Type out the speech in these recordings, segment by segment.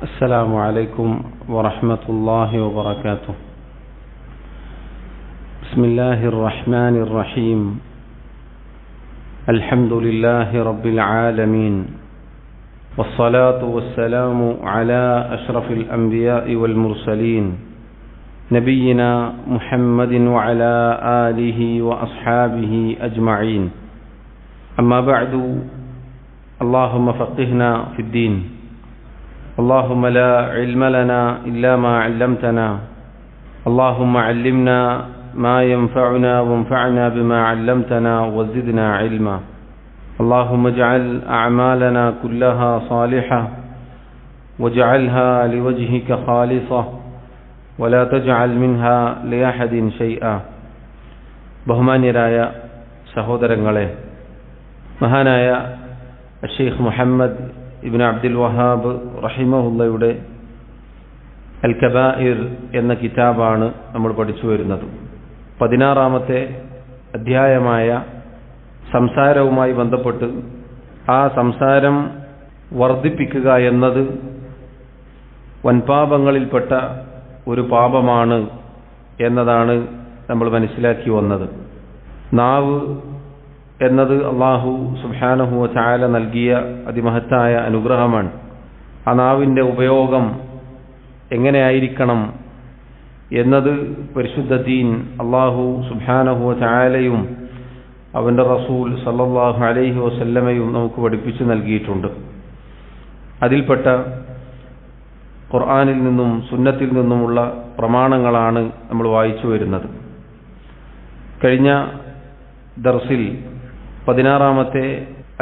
السلام عليكم ورحمة الله وبركاته. بسم الله الرحمن الرحيم. الحمد لله رب العالمين، والصلاة والسلام على أشرف الأنبياء والمرسلين نبينا محمد وعلى آله وأصحابه أجمعين. أما بعد، اللهم فقهنا في الدين. اللهم لا علم لنا إلا ما علمتنا. اللهم علمنا ما ينفعنا وانفعنا بما علمتنا وزدنا علما. اللهم اجعل أعمالنا كلها صالحة واجعلها لوجهك خالصة ولا تجعل منها لأحد شيئا. ബഹുമാന്യരായ സഹോദരങ്ങളെ, മഹാനായ ഷെയ്ഖ് മുഹമ്മദ് ഇബ്നു അബ്ദുൽ വഹാബ് റഹിമഹുള്ളയുടെ അൽ കബായിർ എന്ന കിതാബാണ് നമ്മൾ പഠിച്ചു വരുന്നത്. 16-ാമത്തെ അധ്യായമായ സംസാരവുമായി ബന്ധപ്പെട്ട് ആ സംസാരം വർദ്ധിപ്പിക്കുക എന്നത് വൻപാപങ്ങളിൽപ്പെട്ട ഒരു പാപമാണ് എന്നതാണ് നമ്മൾ മനസ്സിലാക്കി വന്നത്. നാവ് എന്നത് അല്ലാഹു സുബ്ഹാനഹു വ തആല നൽകിയ അതിമഹത്തായ അനുഗ്രഹമാണ്. ആ നാവിൻ്റെ ഉപയോഗം എങ്ങനെയായിരിക്കണം എന്നത് പരിശുദ്ധ ദീൻ അല്ലാഹു സുബ്ഹാനഹു വ തആലയും അവൻ്റെ റസൂൽ സല്ലല്ലാഹു അലൈഹി വസല്ലമയും നമുക്ക് പഠിപ്പിച്ചു നൽകിയിട്ടുണ്ട്. അതിൽപ്പെട്ട ഖുർആനിൽ നിന്നും സുന്നത്തിൽ നിന്നുമുള്ള പ്രമാണങ്ങളാണ് നമ്മൾ വായിച്ചു വരുന്നത്. കഴിഞ്ഞ ദർസിൽ 16-ാമത്തെ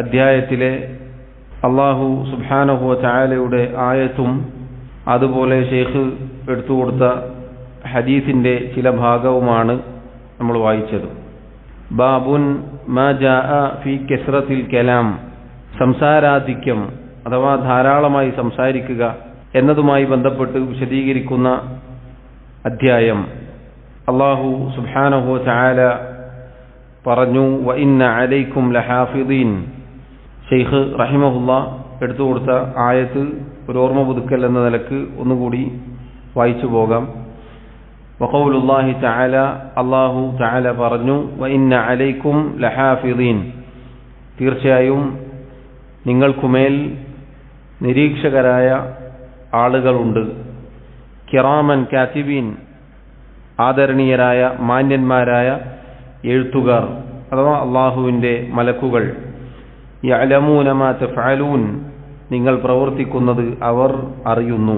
അധ്യായത്തിലെ അല്ലാഹു സുബ്ഹാനഹു വ തആലയുടെ ആയത്തും അതുപോലെ ഷെയ്ഖ് എടുത്തുകൊടുത്ത ഹദീസിൻ്റെ ചില ഭാഗവുമാണ് നമ്മൾ വായിച്ചത്. ബാബുൻ മാ ജാഅ ഫീ കസ്റത്തിൽ കലാം, സംസാരാധിക്യം അഥവാ ധാരാളമായി സംസാരിക്കുക എന്നതുമായി ബന്ധപ്പെട്ട് വിശദീകരിക്കുന്ന അധ്യായം. അല്ലാഹു സുബ്ഹാനഹു വ തആല പറഞ്ഞു, വ ഇന്ന അലൈക്കും ലഹാഫിദീൻ. ഷെയ്ഖ് റഹിമഹുല്ലാ എടുത്തു കൊടുത്ത ആയത്ത് ഒരു ഓർമ്മ പുതുക്കൽ എന്ന നിലക്ക് ഒന്നുകൂടി വായിച്ചു പോകാം. വഖൗലുല്ലാഹി തആല, അല്ലാഹു തആല പറഞ്ഞു, വ ഇന്ന അലൈക്കും ലഹാഫിദീൻ, തീർച്ചയായും നിങ്ങൾക്കുമേൽ നിരീക്ഷകരായ ആളുകളുണ്ട്. കിറാമൻ കാതിബീൻ, ആദരണീയരായ മാന്യന്മാരായ എഴുത്തുകാർ അഥവാ അള്ളാഹുവിൻ്റെ മലക്കുകൾ. യഅലമൂന മാ തഫ്അലൂൻ, നിങ്ങൾ പ്രവർത്തിക്കുന്നത് അവർ അറിയുന്നു.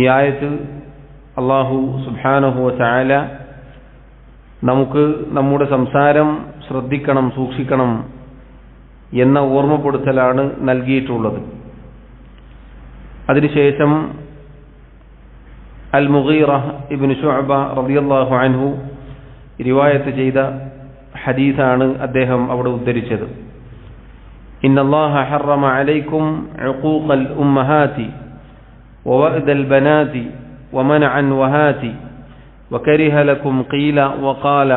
ഈ ആയത്ത് അള്ളാഹു സുബ്ഹാനഹു വ തആല നമുക്ക് നമ്മുടെ സംസാരം ശ്രദ്ധിക്കണം, സൂക്ഷിക്കണം എന്ന ഓർമ്മപ്പെടുത്തലാണ് നൽകിയിട്ടുള്ളത്. അതിനുശേഷം അൽ മുഗീറ ഇബ്നു ശുഅബ റളിയല്ലാഹു അൻഹു റിവായത്ത് ചെയ്ത ഹദീസാണ് അദ്ദേഹം അവിടെ ഉദ്ധരിച്ചത്. ഇന്നല്ലാഹ ഹറമ അലൈക്കും ഉഖൂഖൽ ഉമ്മഹാതി വവഅദൽ ബനാതി വമനഅൻ വഹാതി വകരിഹ ലക്കും ഖീല വഖാല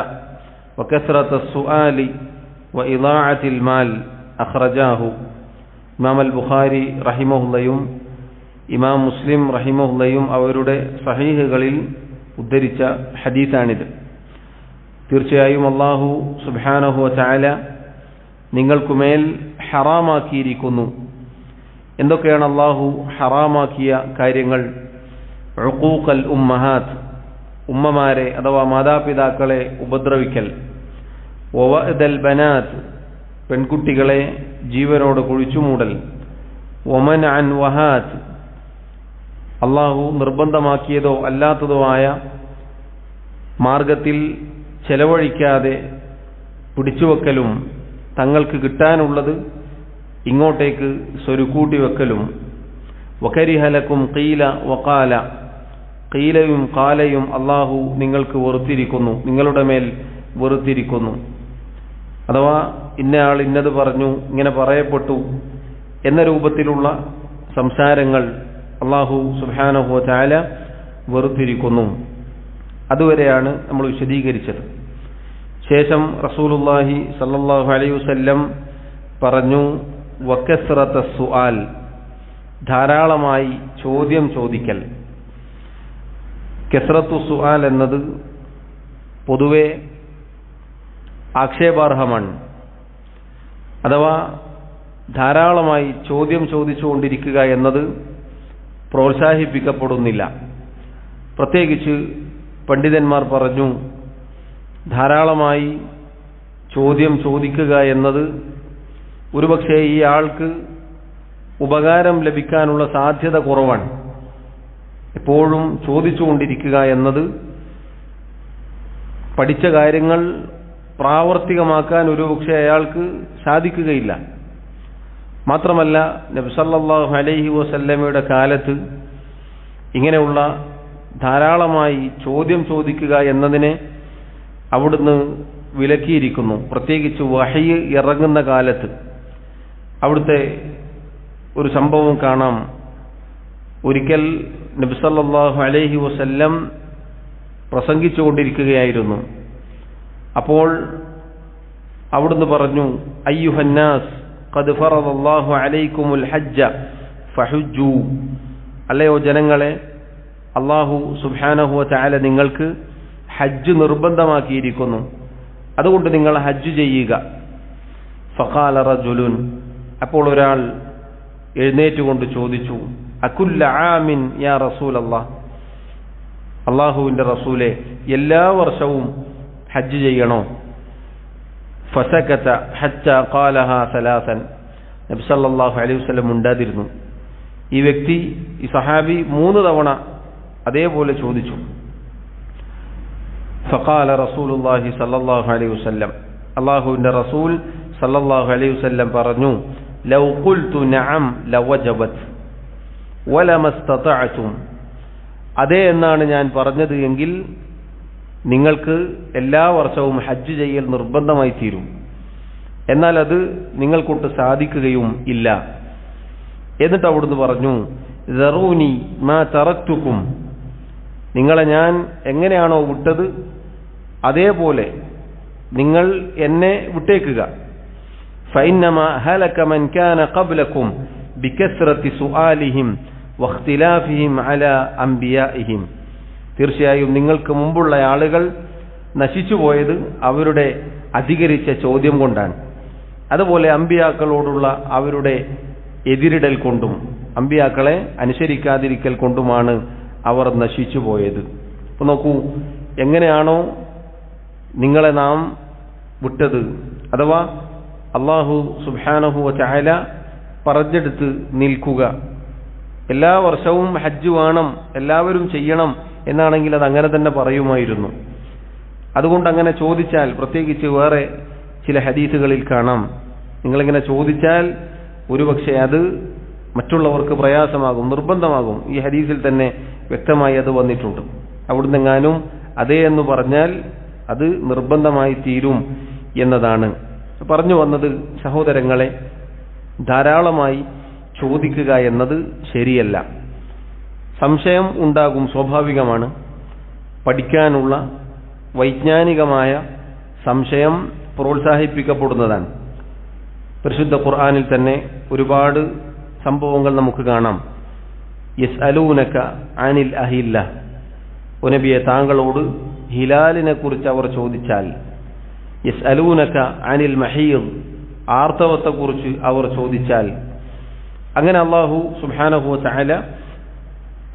വകസ്റത സുആലി വഇളാഅത്തിൽ മാൽ. അഖ്റജാഹു. ഇമാം അൽ ബുഖാരി റഹിമഹുള്ളയും ഇമാം മുസ്ലിം റഹിമഹുള്ളയും അവരുടെ സഹീഹുകളിൽ ഉദ്ധരിച്ച ഹദീസാണിത്. തീർച്ചയായും അല്ലാഹു സുബ്ഹാനഹു വ തആല നിങ്ങൾക്കുമേൽ ഹറാമാക്കിയിരിക്കുന്നു. എന്തൊക്കെയാണ് അല്ലാഹു ഹറാമാക്കിയ കാര്യങ്ങൾ? ഉഖൂഖൽ ഉമ്മഹാത്ത്, ഉമ്മമാരെ അഥവാ മാതാപിതാക്കളെ ഉപദ്രവിക്കൽ. വവഅദൽ ബനാത്ത്, പെൺകുട്ടികളെ ജീവനോട് കുഴിച്ചുമൂടൽ. വമനഅൻ വഹാത്ത്, അല്ലാഹു നിർബന്ധമാക്കിയതോ അല്ലാത്തതോ ആയ മാർഗത്തിൽ ചെലവഴിക്കാതെ പിടിച്ചുവെക്കലും, തങ്ങൾക്ക് കിട്ടാനുള്ളത് ഇങ്ങോട്ടേക്ക് സ്വരുക്കൂട്ടി വെക്കലും. വകരിഹ ലക്കും ഖീല വഖാല, ഖീലയും ഖാലയും അല്ലാഹു നിങ്ങൾക്ക് വെറുത്തിരിക്കുന്നു, നിങ്ങളുടെ മേൽ വെറുത്തിരിക്കുന്നു. അഥവാ ഇന്നയാൾ ഇന്നത് പറഞ്ഞു, ഇങ്ങനെ പറയപ്പെട്ടു എന്ന രൂപത്തിലുള്ള സംസാരങ്ങൾ അല്ലാഹു സുബ്ഹാനഹു വ തആല വെറുത്തിരിക്കുന്നു. അതുവരെയാണ് നമ്മൾ വിശദീകരിച്ചത്. ശേഷം റസൂലുള്ളാഹി സല്ലല്ലാഹു അലൈഹി വസല്ലം പറഞ്ഞു, വകസ്റത സുആൽ, ധാരാളമായി ചോദ്യം ചോദിക്കൽ. കസ്റത്തു സുആൽ എന്നത് പൊതുവെ ആക്ഷേപാർഹമാണ്. അഥവാ ധാരാളമായി ചോദ്യം ചോദിച്ചുകൊണ്ടിരിക്കുക എന്നത് പ്രോത്സാഹിപ്പിക്കപ്പെടുന്നില്ല. പ്രത്യേകിച്ച് പണ്ഡിതന്മാർ പറഞ്ഞു, ധാരാളമായി ചോദ്യം ചോദിക്കുക എന്നത് ഒരുപക്ഷെ ഈ ആൾക്ക് ഉപകാരം ലഭിക്കാനുള്ള സാധ്യത കുറവാണ്. എപ്പോഴും ചോദിച്ചുകൊണ്ടിരിക്കുക എന്നത് പഠിച്ച കാര്യങ്ങൾ പ്രാവർത്തികമാക്കാൻ ഒരുപക്ഷെ അയാൾക്ക് സാധിക്കുകയില്ല. മാത്രമല്ല, നബി സല്ലല്ലാഹു അലൈഹി വസല്ലമയുടെ കാലത്ത് ഇങ്ങനെയുള്ള ധാരാളമായി ചോദ്യം ചോദിക്കുക എന്നതിനെ അവിടുന്ന് വിലക്കിയിരിക്കുന്നു. പ്രത്യേകിച്ച് വഹയ് ഇറങ്ങുന്ന കാലത്ത് അവിടുത്തെ ഒരു സംഭവം കാണാം. ഒരിക്കൽ നബി സല്ലല്ലാഹു അലൈഹി വസല്ലം പ്രസംഗിച്ചുകൊണ്ടിരിക്കുകയായിരുന്നു. അപ്പോൾ അവിടുന്ന് പറഞ്ഞു, അയ്യുഹന്നാസ് ഖദ് ഫറദല്ലാഹു അലൈക്കുമുൽ ഹജ്ജ ഫഹുജ്ജു. അല്ലയോ ജനങ്ങളെ, അല്ലാഹു സുബ്ഹാനഹു വ തആല നിങ്ങൾക്ക് ഹജ്ജ് നിർബന്ധമാക്കിയിരിക്കുന്നു, അതുകൊണ്ട് നിങ്ങൾ ഹജ്ജ് ചെയ്യുക. ഫഖാല റജുലുൻ. അപ്പോൾ ഒരാൾ എഴുന്നേറ്റുകൊണ്ട് ചോദിച്ചു, അകുല്ല ആമിൻ യാ റസൂലല്ലാഹ്, അല്ലാഹുവിന്റെ റസൂലെ, എല്ലാ വർഷവും ഹജ്ജ് ചെയ്യണോ? ഫസകത ഹത്താ ഖാലഹാ സലാസൻ. നബി സല്ലല്ലാഹു അലൈഹി വസല്ലം ഉണ്ടാതിരുന്നു. ഈ വ്യക്തി, ഈ സഹാബി 3 തവണ അതേപോലെ ചോദിച്ചു. ഫഖാല റസൂലുള്ളാഹി സല്ലല്ലാഹു അലൈഹി വസല്ലം, അല്ലാഹുവിന്റെ റസൂൽ സല്ലല്ലാഹു അലൈഹി വസല്ലം പറഞ്ഞു, ലൗ ഖുൽതു നഅം ലവജബത് വലമസ്തതഅതും. അതേ എന്നാണ് ഞാൻ പറഞ്ഞത് എങ്കിൽ നിങ്ങൾക്ക് എല്ലാ വർഷവും ഹജ്ജ് ചെയ്യൽ നിർബന്ധമായി തീരും. എന്നാൽ അത് നിങ്ങൾക്കൊട്ട് സാധിക്കുകയും ഇല്ല. എന്നിട്ട് അവിടുന്ന് പറഞ്ഞു, ദറൂനി മാ തറക്തുക്കും, നിങ്ങളെ ഞാൻ എങ്ങനെയാണോ വിട്ടത് അതേപോലെ നിങ്ങൾ എന്നെ വിട്ടേക്കുക. ഫഇന്നമാ ഹലക മൻ കാന ഖബ്ലകും ബികസ്റതി സുആലിഹിം വഖ്തിലാഫിഹിം അലാ അംബിയാഇഹിം. തീർച്ചയായും നിങ്ങൾക്ക് മുമ്പുള്ള ആളുകൾ നശിച്ചുപോയത് അവരുടെ അധികരിച്ച ചോദ്യം കൊണ്ടാണ്. അതുപോലെ അമ്പിയാക്കളോടുള്ള അവരുടെ എതിരിടൽ കൊണ്ടും അമ്പിയാക്കളെ അനുസരിക്കാതിരിക്കൽ കൊണ്ടുമാണ് അവർ നശിച്ചുപോയത്. അപ്പോൾ നോക്കൂ, എങ്ങനെയാണോ നിങ്ങളെ നാം വിട്ടത്, അഥവാ അല്ലാഹു സുബ്ഹാനഹു വ തആല പറഞ്ഞെടുത്ത് നിൽക്കുക, എല്ലാ വർഷവും ഹജ്ജ് വേണം, എല്ലാവരും ചെയ്യണം എന്നാണെങ്കിൽ അത് അങ്ങനെ തന്നെ പറയുമായിരുന്നു. അതുകൊണ്ട് അങ്ങനെ ചോദിച്ചാൽ, പ്രത്യേകിച്ച് വേറെ ചില ഹദീസുകളിൽ കാണാം, നിങ്ങളിങ്ങനെ ചോദിച്ചാൽ ഒരുപക്ഷെ അത് മറ്റുള്ളവർക്ക് പ്രയാസമാകും, നിർബന്ധമാകും. ഈ ഹദീസിൽ തന്നെ വ്യക്തമായി അത് വന്നിട്ടുണ്ട്. അവിടുന്ന് എങ്ങാനും അതേ എന്ന് പറഞ്ഞാൽ അത് നിർബന്ധമായി തീരും എന്നതാണ് പറഞ്ഞു വന്നത്. സഹോദരങ്ങളെ, ധാരാളമായി ചോദിക്കുക എന്നത് ശരിയല്ല. സംശയം ഉണ്ടാകും, സ്വാഭാവികമാണ്. പഠിക്കാനുള്ള വൈജ്ഞാനികമായ സംശയം പ്രോത്സാഹിപ്പിക്കപ്പെടുന്നതാണ്. പരിശുദ്ധ ഖുർആനിൽ തന്നെ ഒരുപാട് സംഭവങ്ങൾ നമുക്ക് കാണാം. യസ്അലൂനക അനിൽ അഹില്ല, ഓ നബിയെ, താങ്കളോട് ഹിലാലിനെ കുറിച്ച് അവർ ചോദിച്ചാൽ. യസ്അലൂനക അനിൽ മഹീദ്, ആർത്തവത്തെക്കുറിച്ച് അവർ ചോദിച്ചാൽ. അങ്ങനെ അല്ലാഹു സുബ്ഹാനഹു വ തആല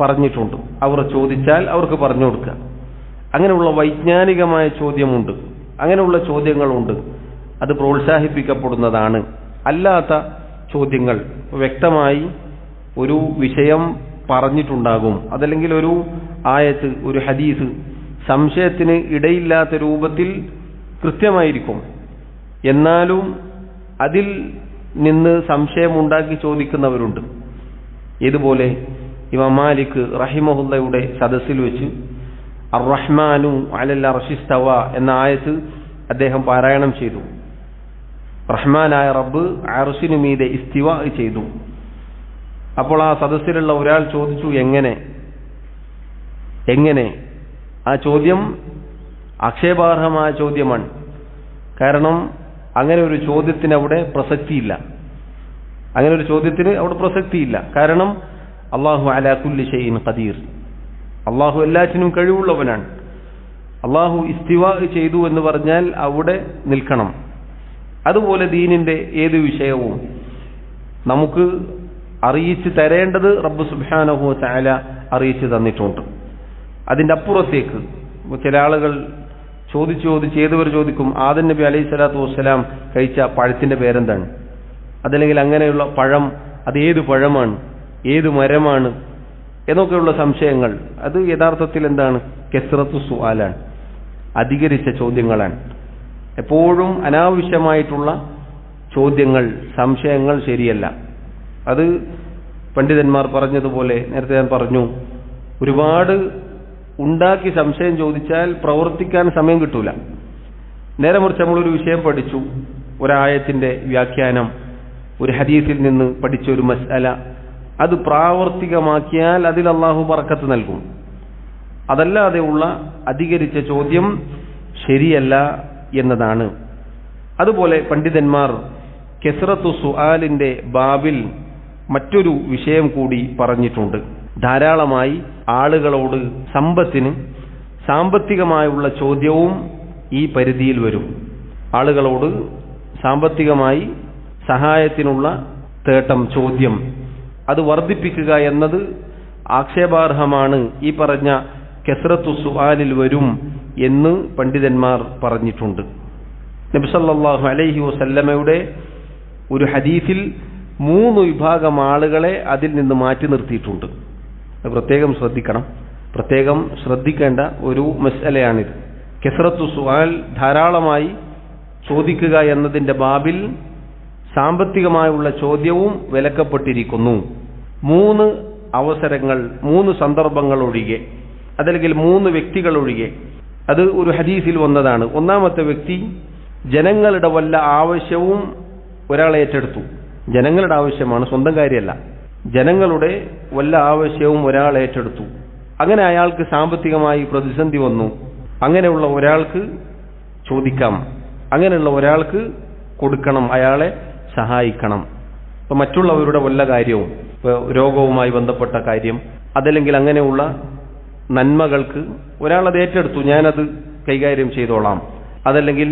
പറഞ്ഞിട്ടുണ്ട്, അവർ ചോദിച്ചാൽ അവർക്ക് പറഞ്ഞു കൊടുക്കുക. അങ്ങനെയുള്ള വൈജ്ഞാനികമായ ചോദ്യമുണ്ട്, അങ്ങനെയുള്ള ചോദ്യങ്ങളുണ്ട്, അത് പ്രോത്സാഹിപ്പിക്കപ്പെടുന്നതാണ്. അല്ലാത്ത ചോദ്യങ്ങൾ വ്യക്തമായി ഒരു വിഷയം പറഞ്ഞിട്ടുണ്ടാകും, അതല്ലെങ്കിൽ ഒരു ആയത്ത്, ഒരു ഹദീസ് സംശയത്തിന് ഇടയില്ലാത്ത രൂപത്തിൽ കൃത്യമായിരിക്കും, എന്നാലും അതിൽ നിന്ന് സംശയമുണ്ടാക്കി ചോദിക്കുന്നവരുണ്ട്. ഇതുപോലെ ഇമാം മാലിക് റഹിമഹുല്ലയുടെ സദസ്സിൽ വെച്ച് അർ-റഹ്മാനു അലൽ അർശിസ്തവ എന്ന ആയത്ത് അദ്ദേഹം പാരായണം ചെയ്തു. റഹ്മാനായ റബ്ബ് അർശിനു മീതെ ഇസ്തിവ ചെയ്തു. അപ്പോൾ ആ സദസ്സിലുള്ള ഒരാൾ ചോദിച്ചു, എങ്ങനെ? ആ ചോദ്യം ആക്ഷേപാർഹമായ ചോദ്യമാണ്. കാരണം അങ്ങനെ ഒരു ചോദ്യത്തിന് അവിടെ പ്രസക്തിയില്ല. അങ്ങനെ ഒരു ചോദ്യത്തിന് അവിടെ പ്രസക്തിയില്ല. കാരണം അല്ലാഹു അലാ കുല്ലി ഷൈഇൻ ഖദീർ, അല്ലാഹു എല്ലാറ്റിനും കഴിവുള്ളവനാണ്. അല്ലാഹു ഇസ്തിവാ ചെയ്തു എന്ന് പറഞ്ഞാൽ അവിടെ നിൽക്കണം. അതുപോലെ ദീനിന്റെ ഏത് വിഷയവും നമുക്ക് അറിയിച്ചു തരേണ്ടത് റബ്ബ് സുബ്ഹാനഹു വ തആല അറിയിച്ചു തന്നിട്ടുണ്ട്. അതിന്റെ അപ്പുറത്തേക്ക് ചില ആളുകൾ ചോദിച്ച് ഏതുവരെ ചോദിക്കും, ആദം നബി അലൈഹി സ്വലാത്തു വസ്സലാം കഴിച്ച പഴത്തിന്റെ പേരെന്താണ്, അതല്ലെങ്കിൽ അങ്ങനെയുള്ള പഴം അത് ഏത് പഴമാണ്, ഏത് മരമാണ് എന്നൊക്കെയുള്ള സംശയങ്ങൾ. അത് യഥാർത്ഥത്തിൽ എന്താണ്? കസ്റത്തു സുആലാണ്, അധികരിച്ച ചോദ്യങ്ങളാണ്. എപ്പോഴും അനാവശ്യമായിട്ടുള്ള ചോദ്യങ്ങൾ, സംശയങ്ങൾ ശരിയല്ല. അത് പണ്ഡിതന്മാർ പറഞ്ഞതുപോലെ നേരത്തെ ഞാൻ പറഞ്ഞു, ഒരുപാട് ഉണ്ടാക്കി സംശയം ചോദിച്ചാൽ പ്രവർത്തിക്കാൻ സമയം കിട്ടൂല. നേരെ മറിച്ച് നമ്മളൊരു വിഷയം പഠിച്ചു, ഒരായത്തിന്റെ വ്യാഖ്യാനം, ഒരു ഹദീസിൽ നിന്ന് പഠിച്ച ഒരു മസ്അല, അത് പ്രാവർത്തികമാക്കിയാൽ അതിൽ അല്ലാഹു ബറക്കത്ത് നൽകും. അതല്ലാതെ ഉള്ള അധികരിച്ച ചോദ്യം ശരിയല്ല എന്നതാണ്. അതുപോലെ പണ്ഡിതന്മാർ കസ്റത്തു സുആലിന്റെ ബാബിൽ മറ്റൊരു വിഷയം കൂടി പറഞ്ഞിട്ടുണ്ട്. ധാരാളമായി ആളുകളോട് സമ്പത്തിന്, സാമ്പത്തികമായുള്ള ചോദ്യവും ഈ പരിധിയിൽ വരും. ആളുകളോട് സാമ്പത്തികമായി സഹായത്തിനുള്ള തേട്ടം, ചോദ്യം, അത് വർദ്ധിപ്പിക്കുക എന്നത് ആക്ഷേപാർഹമാണ്. ഈ പറഞ്ഞ കസ്റത്തു സുആലിൽ വരും എന്ന് പണ്ഡിതന്മാർ പറഞ്ഞിട്ടുണ്ട്. നബി സല്ലല്ലാഹു അലൈഹി വസല്ലമയുടെ ഒരു ഹദീസിൽ 3 വിഭാഗം ആളുകളെ അതിൽ നിന്ന് മാറ്റി നിർത്തിയിട്ടുണ്ട്. പ്രത്യേകം ശ്രദ്ധിക്കണം, പ്രത്യേകം ശ്രദ്ധിക്കേണ്ട ഒരു മസ്അലയാണിത്. കസ്റത്തു സുആൽ, ധാരാളമായി ചോദിക്കുക എന്നതിന്റെ ബാബിൽ സാമ്പത്തികമായുള്ള ചോദ്യവും വിലക്കപ്പെട്ടിരിക്കുന്നു. 3 അവസരങ്ങൾ, 3 സന്ദർഭങ്ങൾ ഒഴികെ, അതല്ലെങ്കിൽ 3 വ്യക്തികൾ ഒഴികെ. അത് ഒരു ഹദീസിൽ വന്നതാണ്. ഒന്നാമത്തെ വ്യക്തി ജനങ്ങളുടെ വല്ല ആവശ്യവും ഒരാളെ ഏറ്റെടുത്തു. ജനങ്ങളുടെ ആവശ്യമാണ്, സ്വന്തം കാര്യമല്ല. ജനങ്ങളുടെ വല്ല ആവശ്യവും ഒരാൾ ഏറ്റെടുത്തു. അങ്ങനെ അയാൾക്ക് സാമ്പത്തികമായി പ്രതിസന്ധി വന്നു. അങ്ങനെയുള്ള ഒരാൾക്ക് ചോദിക്കാം, അങ്ങനെയുള്ള ഒരാൾക്ക് കൊടുക്കണം, അയാളെ സഹായിക്കണം. ഇപ്പൊ മറ്റുള്ളവരുടെ വല്ല കാര്യവും, ഇപ്പൊ രോഗവുമായി ബന്ധപ്പെട്ട കാര്യം, അതല്ലെങ്കിൽ അങ്ങനെയുള്ള നന്മകൾക്ക് ഒരാളത് ഏറ്റെടുത്തു, ഞാനത് കൈകാര്യം ചെയ്തോളാം. അതല്ലെങ്കിൽ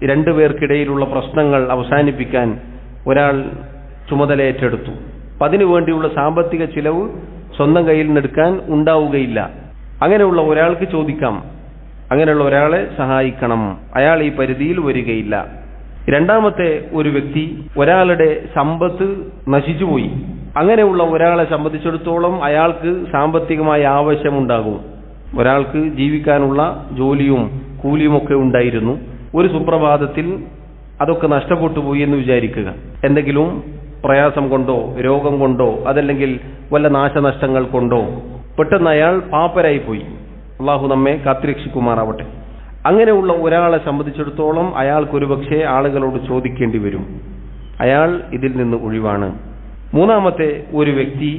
2 പേർക്കിടയിലുള്ള പ്രശ്നങ്ങൾ അവസാനിപ്പിക്കാൻ ഒരാൾ ചുമതല ഏറ്റെടുത്തു. അപ്പം അതിനു വേണ്ടിയുള്ള സാമ്പത്തിക ചിലവ് സ്വന്തം കയ്യിൽ നിന്നെടുക്കാൻ ഉണ്ടാവുകയില്ല. അങ്ങനെയുള്ള ഒരാൾക്ക് ചോദിക്കാം, അങ്ങനെയുള്ള ഒരാളെ സഹായിക്കണം, അയാൾ ഈ പരിധിയിൽ വരികയില്ല. രണ്ടാമത്തെ ഒരു വ്യക്തി, ഒരാളുടെ സമ്പത്ത് നശിച്ചുപോയി. അങ്ങനെയുള്ള ഒരാളെ സംബന്ധിച്ചിടത്തോളം അയാൾക്ക് സാമ്പത്തികമായ ആവശ്യമുണ്ടാകും. ഒരാൾക്ക് ജീവിക്കാനുള്ള ജോലിയും കൂലിയുമൊക്കെ ഉണ്ടായിരുന്നു. ഒരു സുപ്രഭാതത്തിൽ അതൊക്കെ നഷ്ടപ്പെട്ടു പോയി എന്ന് വിചാരിക്കുക. എന്തെങ്കിലും പ്രയാസം കൊണ്ടോ, രോഗം കൊണ്ടോ, അതല്ലെങ്കിൽ വല്ല നാശനഷ്ടങ്ങൾ കൊണ്ടോ പെട്ടെന്ന് അയാൾ പാപ്പരായി പോയി. അള്ളാഹു നമ്മെ കാത്തുരക്ഷിക്കുമാറാവട്ടെ. അങ്ങനെയുള്ള ഒരാളെ സംബന്ധിച്ചിടത്തോളം അയാൾക്കൊരു പക്ഷേ ആളുകളോട് ചോദിക്കേണ്ടി വരും. അയാൾ ഇതിൽ നിന്ന് ഒഴിവാണ്. മൂന്നാമത്തെ ഒരു വ്യക്തി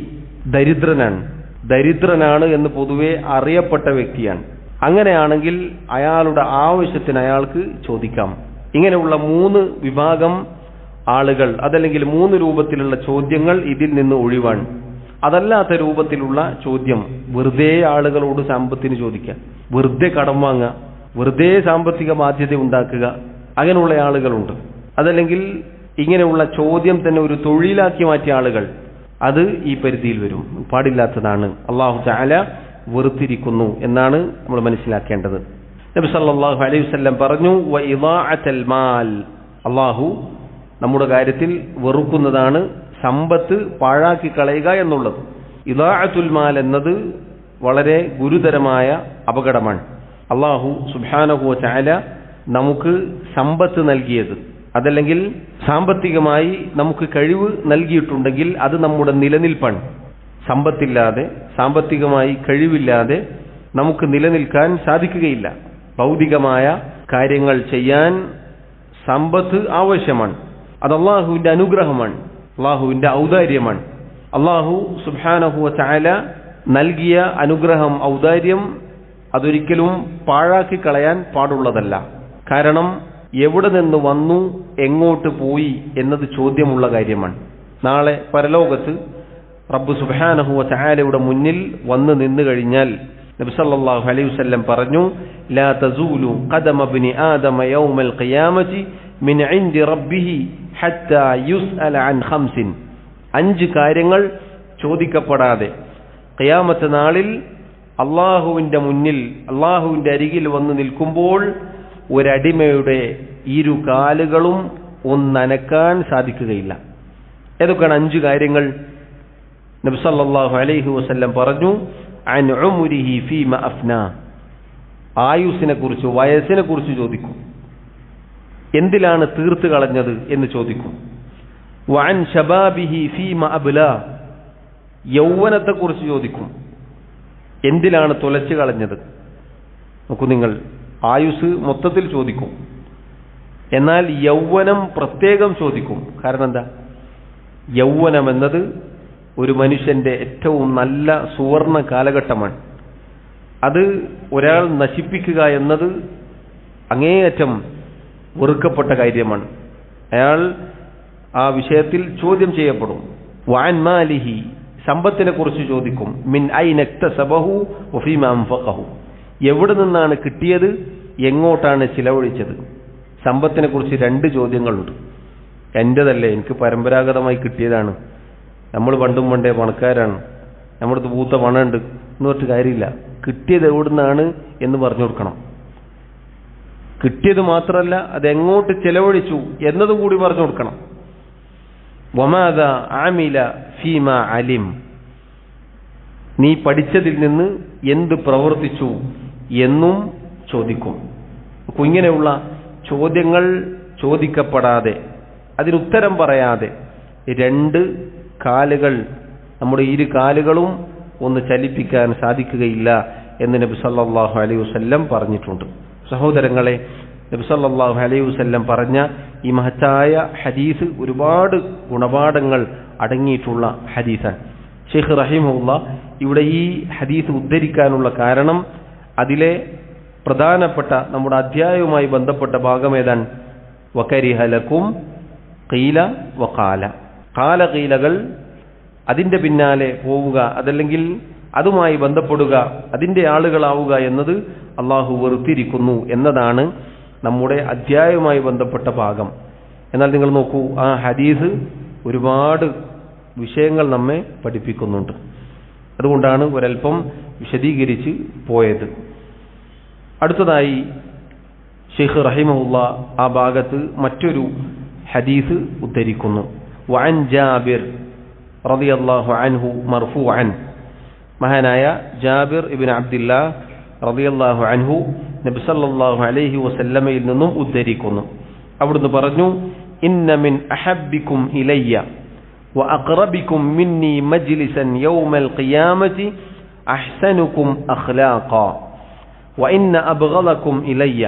ദരിദ്രനാണ് എന്ന് പൊതുവെ അറിയപ്പെട്ട വ്യക്തിയാണ്. അങ്ങനെയാണെങ്കിൽ അയാളുടെ ആവശ്യത്തിന് അയാൾക്ക് ചോദിക്കാം. ഇങ്ങനെയുള്ള 3 വിഭാഗം ആളുകൾ, അതല്ലെങ്കിൽ 3 രൂപത്തിലുള്ള ചോദ്യങ്ങൾ ഇതിൽ നിന്ന് ഒഴിവാണ്. അതല്ലാത്ത രൂപത്തിലുള്ള ചോദ്യം, വെറുതെ ആളുകളോട് സമ്പത്തിന് ചോദിക്കുക, വെറുതെ കടം വാങ്ങുക, വെറുതെ സാമ്പത്തിക ബാധ്യത ഉണ്ടാക്കുക, അങ്ങനെയുള്ള ആളുകളുണ്ട്. അതല്ലെങ്കിൽ ഇങ്ങനെയുള്ള ചോദ്യം തന്നെ ഒരു തൊഴിലാക്കി മാറ്റിയ ആളുകൾ, അത് ഈ പരിധിയിൽ വരും. പാടില്ലാത്തതാണ്, അല്ലാഹു തആല വെറുത്തിരിക്കുന്നു എന്നാണ് നമ്മൾ മനസ്സിലാക്കേണ്ടത്. നബി സല്ലല്ലാഹു അലൈഹി വസല്ലം പറഞ്ഞു, വഇദാഅത്തുൽ മാൽ, അല്ലാഹു നമ്മുടെ കാര്യത്തിൽ വെറുക്കുന്നതാണ് സമ്പത്ത് പാഴാക്കി കളയുക എന്നുള്ളത്. ഇദാഅത്തുൽ മാൽ എന്നത് വളരെ ഗുരുതരമായ അപകടമാണ്. അല്ലാഹു സുബ്ഹാനഹു വ തആല നമുക്ക് സമ്പത്ത് നൽകിയത്, അതല്ലെങ്കിൽ സാമ്പത്തികമായി നമുക്ക് കഴിവ് നൽകിയിട്ടുണ്ടെങ്കിൽ അത് നമ്മുടെ നിലനിൽപ്പാണ്. സമ്പത്തില്ലാതെ, സാമ്പത്തികമായി കഴിവില്ലാതെ നമുക്ക് നിലനിൽക്കാൻ സാധിക്കുകയില്ല. ഭൗതികമായ കാര്യങ്ങൾ ചെയ്യാൻ സമ്പത്ത് ആവശ്യമാണ്. അത് അല്ലാഹുവിന്റെ അനുഗ്രഹമാണ്, അല്ലാഹുവിന്റെ ഔദാര്യമാണ്. അല്ലാഹു സുബ്ഹാനഹു വ തആല നൽകിയ അനുഗ്രഹം, ഔദാര്യം അതൊരിക്കലും പാഴാക്കി കളയാൻ പാടുള്ളതല്ല. കാരണം എവിടെ നിന്ന് വന്നു, എങ്ങോട്ട് പോയി എന്നത് ചോദ്യമുള്ള കാര്യമാണ്. നാളെ പരലോകത്ത് റബ്ബ് സുബ്ഹാനഹു വ തആലയുടെ മുന്നിൽ വന്നു നിന്നു കഴിഞ്ഞാൽ നബി സല്ലല്ലാഹു അലൈഹി വസല്ലം പറഞ്ഞു, ലാ തസൂലു ഖദമ ഇബ്നി ആദമ യൗമൽ ഖിയാമത്തി മിൻ ഇൻദി റബ്ബിഹി ഹത്താ യുസ്അല അൻ ഖംസിൻ. 5 കാര്യങ്ങൾ ചോദിക്കപ്പെടാതെ ഖിയാമത്ത് നാളിൽ അല്ലാഹുവിന്റെ മുന്നിൽ അല്ലാഹുവിന്റെ അരികിൽ വന്നു നിൽക്കുമ്പോൾ ഒരടിമയുടെ ഇരു കാലുകളും ഒന്നനക്കാൻ സാധിക്കുകയില്ല. ഏതൊക്കെയാണ് 5 കാര്യങ്ങൾ? നബി സല്ലല്ലാഹു അലൈഹി വസല്ലം പറഞ്ഞു, അൻ ഉംരിഹി ഫീമ അഫ്നാ, ആയുസ്സിനെ കുറിച്ച് വയസ്സിനെ കുറിച്ച് ചോദിക്കും. എന്തിലാണ് തീർത്തു കളഞ്ഞത് എന്ന് ചോദിക്കും. വഅൻ ശബാബിഹി ഫീമ അബ്ലാ, യൗവനത്തെ കുറിച്ച് ചോദിക്കും. എന്തിലാണ് തുലച്ചു കളഞ്ഞത്? നോക്കൂ നിങ്ങൾ, ആയുസ് മൊത്തത്തിൽ ചോദിക്കും, എന്നാൽ യൗവനം പ്രത്യേകം ചോദിക്കും. കാരണം എന്താ? യൗവനം എന്നത് ഒരു മനുഷ്യന്റെ ഏറ്റവും നല്ല സുവർണ കാലഘട്ടമാണ്. അത് ഒരാൾ നശിപ്പിക്കുക എന്നത് അങ്ങേയറ്റം വെറുക്കപ്പെട്ട കാര്യമാണ്. അയാൾ ആ വിഷയത്തിൽ ചോദ്യം ചെയ്യപ്പെടും. വഅൻ മാലിഹി, സമ്പത്തിനെ കുറിച്ച് ചോദിക്കും. മിൻ ഐന ഇക്തസബഹു വഫീമ അൻഫഖഹു, എവിടെ നിന്നാണ് കിട്ടിയത്, എങ്ങോട്ടാണ് ചിലവഴിച്ചത്. സമ്പത്തിനെ കുറിച്ച് 2 ചോദ്യങ്ങളുണ്ട്. എന്റേതല്ലേ, എനിക്ക് പരമ്പരാഗതമായി കിട്ടിയതാണ്, നമ്മൾ പണ്ടും പണ്ടേ പണക്കാരാണ്, നമ്മുടെ പൂത്ത പണമുണ്ട് എന്ന് പറഞ്ഞിട്ട് കാര്യമില്ല. കിട്ടിയത് എവിടുന്നാണ് എന്ന് പറഞ്ഞു കൊടുക്കണം. കിട്ടിയത് മാത്രമല്ല, അതെങ്ങോട്ട് ചെലവഴിച്ചു എന്നതും കൂടി പറഞ്ഞു കൊടുക്കണം. വമാദ ആമില ഫീമ അലിം, നീ പഠിച്ചതിൽ നിന്ന് എന്ത് പ്രവർത്തിച്ചു എന്നും ചോദിക്കും. ഇങ്ങനെയുള്ള ചോദ്യങ്ങൾ ചോദിക്കപ്പെടാതെ അതിനുത്തരം പറയാതെ 2 കാലുകൾ, നമ്മുടെ 2 കാലുകളും ഒന്ന് ചലിപ്പിക്കാൻ സാധിക്കുകയില്ല എന്ന് നബി സല്ലല്ലാഹു അലൈഹി വസല്ലം പറഞ്ഞിട്ടുണ്ട്. സഹോദരങ്ങളെ, നബി സല്ലല്ലാഹു അലൈഹി വസല്ലം പറഞ്ഞ ഈ മഹത്തായ ഹദീസ് ഒരുപാട് ഗുണപാഠങ്ങൾ അടങ്ങിയിട്ടുള്ള ഹദീസാണ്. ഷെയ്ഖ് റഹിമഹുല്ലാഹ് ഇവിടെ ഈ ഹദീസ് ഉദ്ധരിക്കാനുള്ള കാരണം അതിലെ പ്രധാനപ്പെട്ട നമ്മുടെ അധ്യായവുമായി ബന്ധപ്പെട്ട ഭാഗം ഏതാണ്? വകരിഹ ലക്കും ഖീല വഖാല, ഖാല ഖീലകൾ അതിന്റെ പിന്നാലെ പോവുക, അതല്ലെങ്കിൽ അതുമായി ബന്ധപ്പെടുക, അതിന്റെ ആളുകളാവുക എന്നത് അള്ളാഹു വെറുത്തിരിക്കുന്നു എന്നതാണ് നമ്മുടെ അധ്യായവുമായി ബന്ധപ്പെട്ട ഭാഗം. എന്നാൽ നിങ്ങൾ നോക്കൂ, ആ ഹദീസ് ഒരുപാട് വിഷയങ്ങൾ നമ്മെ പഠിപ്പിക്കുന്നുണ്ട്. അതുകൊണ്ടാണ് ഒരൽപ്പം വിശദീകരിച്ച് പോയത്. അടുത്തതായി ഷെയ്ഖ് റഹിമഹുല്ലാഹ് ആ ഭാഗത്ത് മറ്റൊരു ഹദീസ് ഉദ്ധരിക്കുന്നു. വഅൻ ജാബിർ റളിയല്ലാഹു അൻഹു മർഫൂഅൻ, മഹാനായ ജാബിർ ഇബ്നു അബ്ദുല്ലാഹ് റളിയല്ലാഹു അൻഹു നബി സല്ലല്ലാഹു അലൈഹി വസല്ലമയിൽ നിന്നും ഉദ്ധരിക്കുന്നു. അവിടുന്ന് പറഞ്ഞു, ഇന്ന മിൻ അഹബ്ബിക്കും ഇലയ്യ വഅഖറബിക്കും മിന്നി മജ്ലിസൻ യൗമൽ ഖിയാമത്തി അഹ്സനുക്കും അഖ്ലാഖാ വഇന്ന അബ്ഗളകും ഇലയ്യ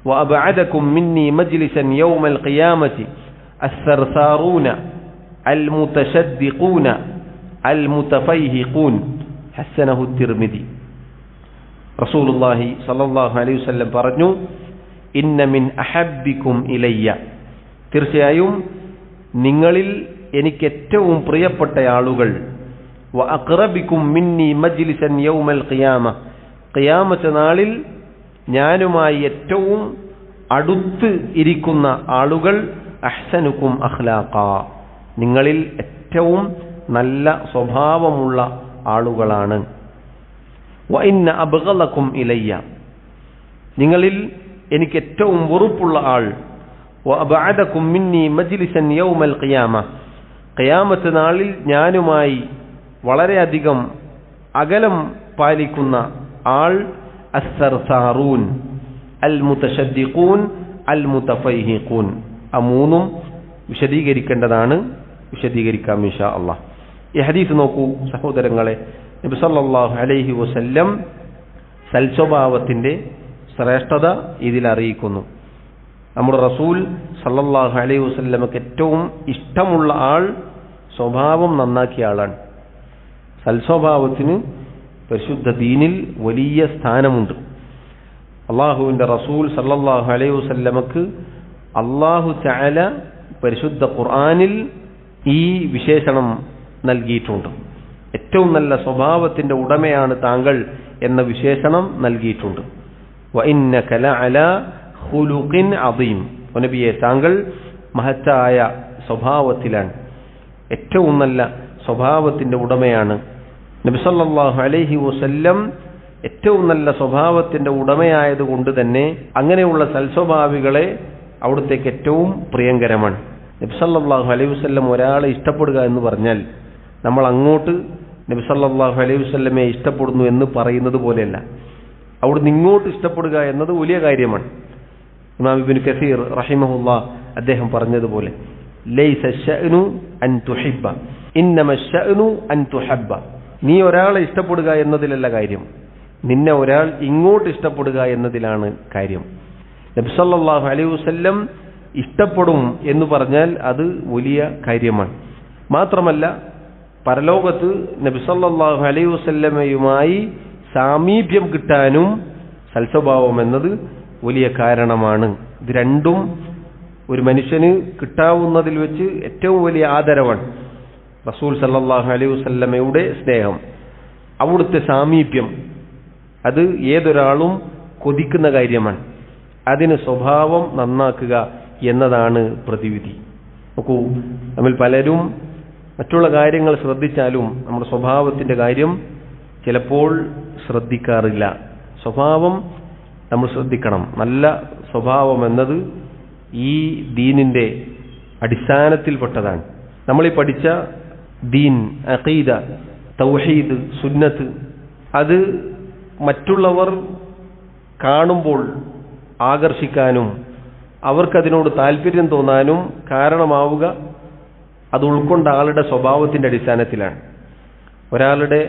വഅബ്അദകും മിന്നി മജ്ലിസൻ യൗമൽ ഖിയാമത്തി അസ്സർസാറൂന അൽമുതശദ്ദിഖൂന അൽമുതഫൈഹിഖൂൻ ഹസ്സനഹു തിർമിദി. റസൂലുള്ളാഹി സ്വല്ലല്ലാഹു അലൈഹി വസല്ലം പറഞ്ഞു, ഇന്ന മിൻ അഹബ്ബിക്കും ഇലയ്യ, തീർച്ചയായും നിങ്ങളിൽ എനിക്ക് ഏറ്റവും പ്രിയപ്പെട്ട ആളുകൾ, വ അഖ്റബിക്കും മിന്നി മജ്ലിസൻ യൗമൽ ഖിയാമ, ഖിയാമത്ത് നാളിൽ ഞാനുമായി ഏറ്റവും അടുത്ത് ഇരിക്കുന്ന ആളുകൾ, അഹ്സനുക്കും അഖ്ലാഖാ, നിങ്ങളിൽ ഏറ്റവും നല്ല സ്വഭാവമുള്ള ആളുകളാണ്. വ ഇന്ന അബ്ഗളകും ഇലയ്യ, നിങ്ങളിൽ എനിക്ക് ഏറ്റവും വെറുപ്പുള്ള ആൾ, വ അബ്അദകും മിന്നി മജ്ലിസൻ യൗമൽ ഖിയാമ, ഖിയാമത്ത് നാളിൽ ഞാനുമായി വളരെയധികം അകലം പാലിക്കുന്ന ആൾ, അസ്സർസാറൂൻ അൽ മുതശദ്ദിഖൂൻ അൽ മുതഫൈഹിഖൂൻ. ആ 3ഉം വിശദീകരിക്കേണ്ടതാണ്, വിശദീകരിക്കാം ഇൻഷാ അല്ലാഹ്. ഈ ഹദീസ് നോക്കൂ സഹോദരങ്ങളെ, നബി സല്ലല്ലാഹു അലൈഹി വസല്ലം സൽസ്വഭാവത്തിന്റെ ശ്രേഷ്ഠത ഇതിൽ അറിയിക്കുന്നു. നമ്മുടെ റസൂൽ സല്ലല്ലാഹു അലൈഹി വസല്ലമക്ക് ഏറ്റവും ഇഷ്ടമുള്ള ആൾ സ്വഭാവം നന്നാക്കിയ ആളാണ്. സൽസ്വഭാവത്തിന് പരിശുദ്ധ ദീനിൽ വലിയ സ്ഥാനമുണ്ട്. അള്ളാഹുവിന്റെ റസൂൽ സല്ലല്ലാഹു അലൈഹി വസല്ലമക്ക് അല്ലാഹു തആല പരിശുദ്ധ ഖുർആനിൽ ഈ വിശേഷണം നൽകിയിട്ടുണ്ട്. ഏറ്റവും നല്ല സ്വഭാവത്തിന്റെ ഉടമയാണ് താങ്കൾ എന്ന വിശേഷണം നൽകിയിട്ടുണ്ട്. വഇന്നക ലഅലാ ഖുലുഖിൻ അദീം, നബിയെ താങ്കൾ മഹത്തായ സ്വഭാവത്തിലാണ്, ഏറ്റവും നല്ല സ്വഭാവത്തിന്റെ ഉടമയാണ്. നബി സല്ലല്ലാഹു അലൈഹി വസല്ലം ഏറ്റവും നല്ല സ്വഭാവത്തിന്റെ ഉടമയായതുകൊണ്ട് തന്നെ അങ്ങനെയുള്ള സൽസ്വഭാവികളെ അവിടത്തേക്ക് ഏറ്റവും പ്രിയങ്കരമാണ്. നബി സല്ലല്ലാഹു അലൈഹി വസല്ലം ഒരാളെ ഇഷ്ടപ്പെടുക എന്ന് പറഞ്ഞാൽ നമ്മൾ അങ്ങോട്ട് നബി സല്ലല്ലാഹു അലൈഹി വസല്ലമയെ ഇഷ്ടപ്പെടുന്നു എന്ന് പറയുന്നത് പോലെയല്ല, അവിടുന്ന് ഇങ്ങോട്ട് ഇഷ്ടപ്പെടുക എന്നത് വലിയ കാര്യമാണ്. ഇമാം ഇബ്നു കസീർ റഹിമഹുല്ലാഹ് അദ്ദേഹം പറഞ്ഞതുപോലെ ലൈസ ശഅ്നു അൻ തുഹിബ്ബ ഇന്നമ ശഅ്നു അൻ തുഹബ്ബ. നീ ഒരാളെ ഇഷ്ടപ്പെടുക എന്നതിലല്ല കാര്യം, നിന്നെ ഒരാൾ ഇങ്ങോട്ട് ഇഷ്ടപ്പെടുക എന്നതിലാണ് കാര്യം. നബി സല്ലല്ലാഹു അലൈഹി വസല്ലം ഇഷ്ടപ്പെടും എന്ന് പറഞ്ഞാൽ അത് വലിയ കാര്യമാണ്. മാത്രമല്ല പരലോകത്ത് നബി സല്ലല്ലാഹു അലൈഹി വസല്ലമയുമായി സാമീപ്യം കിട്ടാനും സൽസ്വഭാവം എന്നത് വലിയ കാരണമാണ്. ഇത് രണ്ടും ഒരു മനുഷ്യന് കിട്ടാവുന്നതിൽ വെച്ച് ഏറ്റവും വലിയ ആദരവാണ്. റസൂൽ സല്ലല്ലാഹു അലൈഹി വസല്ലമയുടെ സ്നേഹം, അവിടുത്തെ സാമീപ്യം, അത് ഏതൊരാളും കൊതിക്കുന്ന കാര്യമാണ്. അതിന് സ്വഭാവം നന്നാക്കുക എന്നതാണ് പ്രതിവിധി. നോക്കൂ, നമ്മൾ പലരും മറ്റുള്ള കാര്യങ്ങൾ ശ്രദ്ധിച്ചാലും നമ്മുടെ സ്വഭാവത്തിന്റെ കാര്യം ചിലപ്പോൾ ശ്രദ്ധിക്കാറില്ല. സ്വഭാവം നമ്മൾ ശ്രദ്ധിക്കണം. നല്ല സ്വഭാവം എന്നത് ഈ ദീനിന്റെ അടിസ്ഥാനത്തിൽപ്പെട്ടതാണ്. നമ്മളീ പഠിച്ച ദീൻ, അഖീദ, തൗഹീദ്, സുന്നത്ത്, അത് മറ്റുള്ളവർ കാണുമ്പോൾ ആകർഷിക്കാനും അവർക്കതിനോട് താല്പര്യം തോന്നാനും കാരണമാവുക അത് ഉൾക്കൊണ്ട ആളുടെ സ്വഭാവത്തിന്റെ അടിസ്ഥാനത്തിലാണ്. ഒരാളുടെ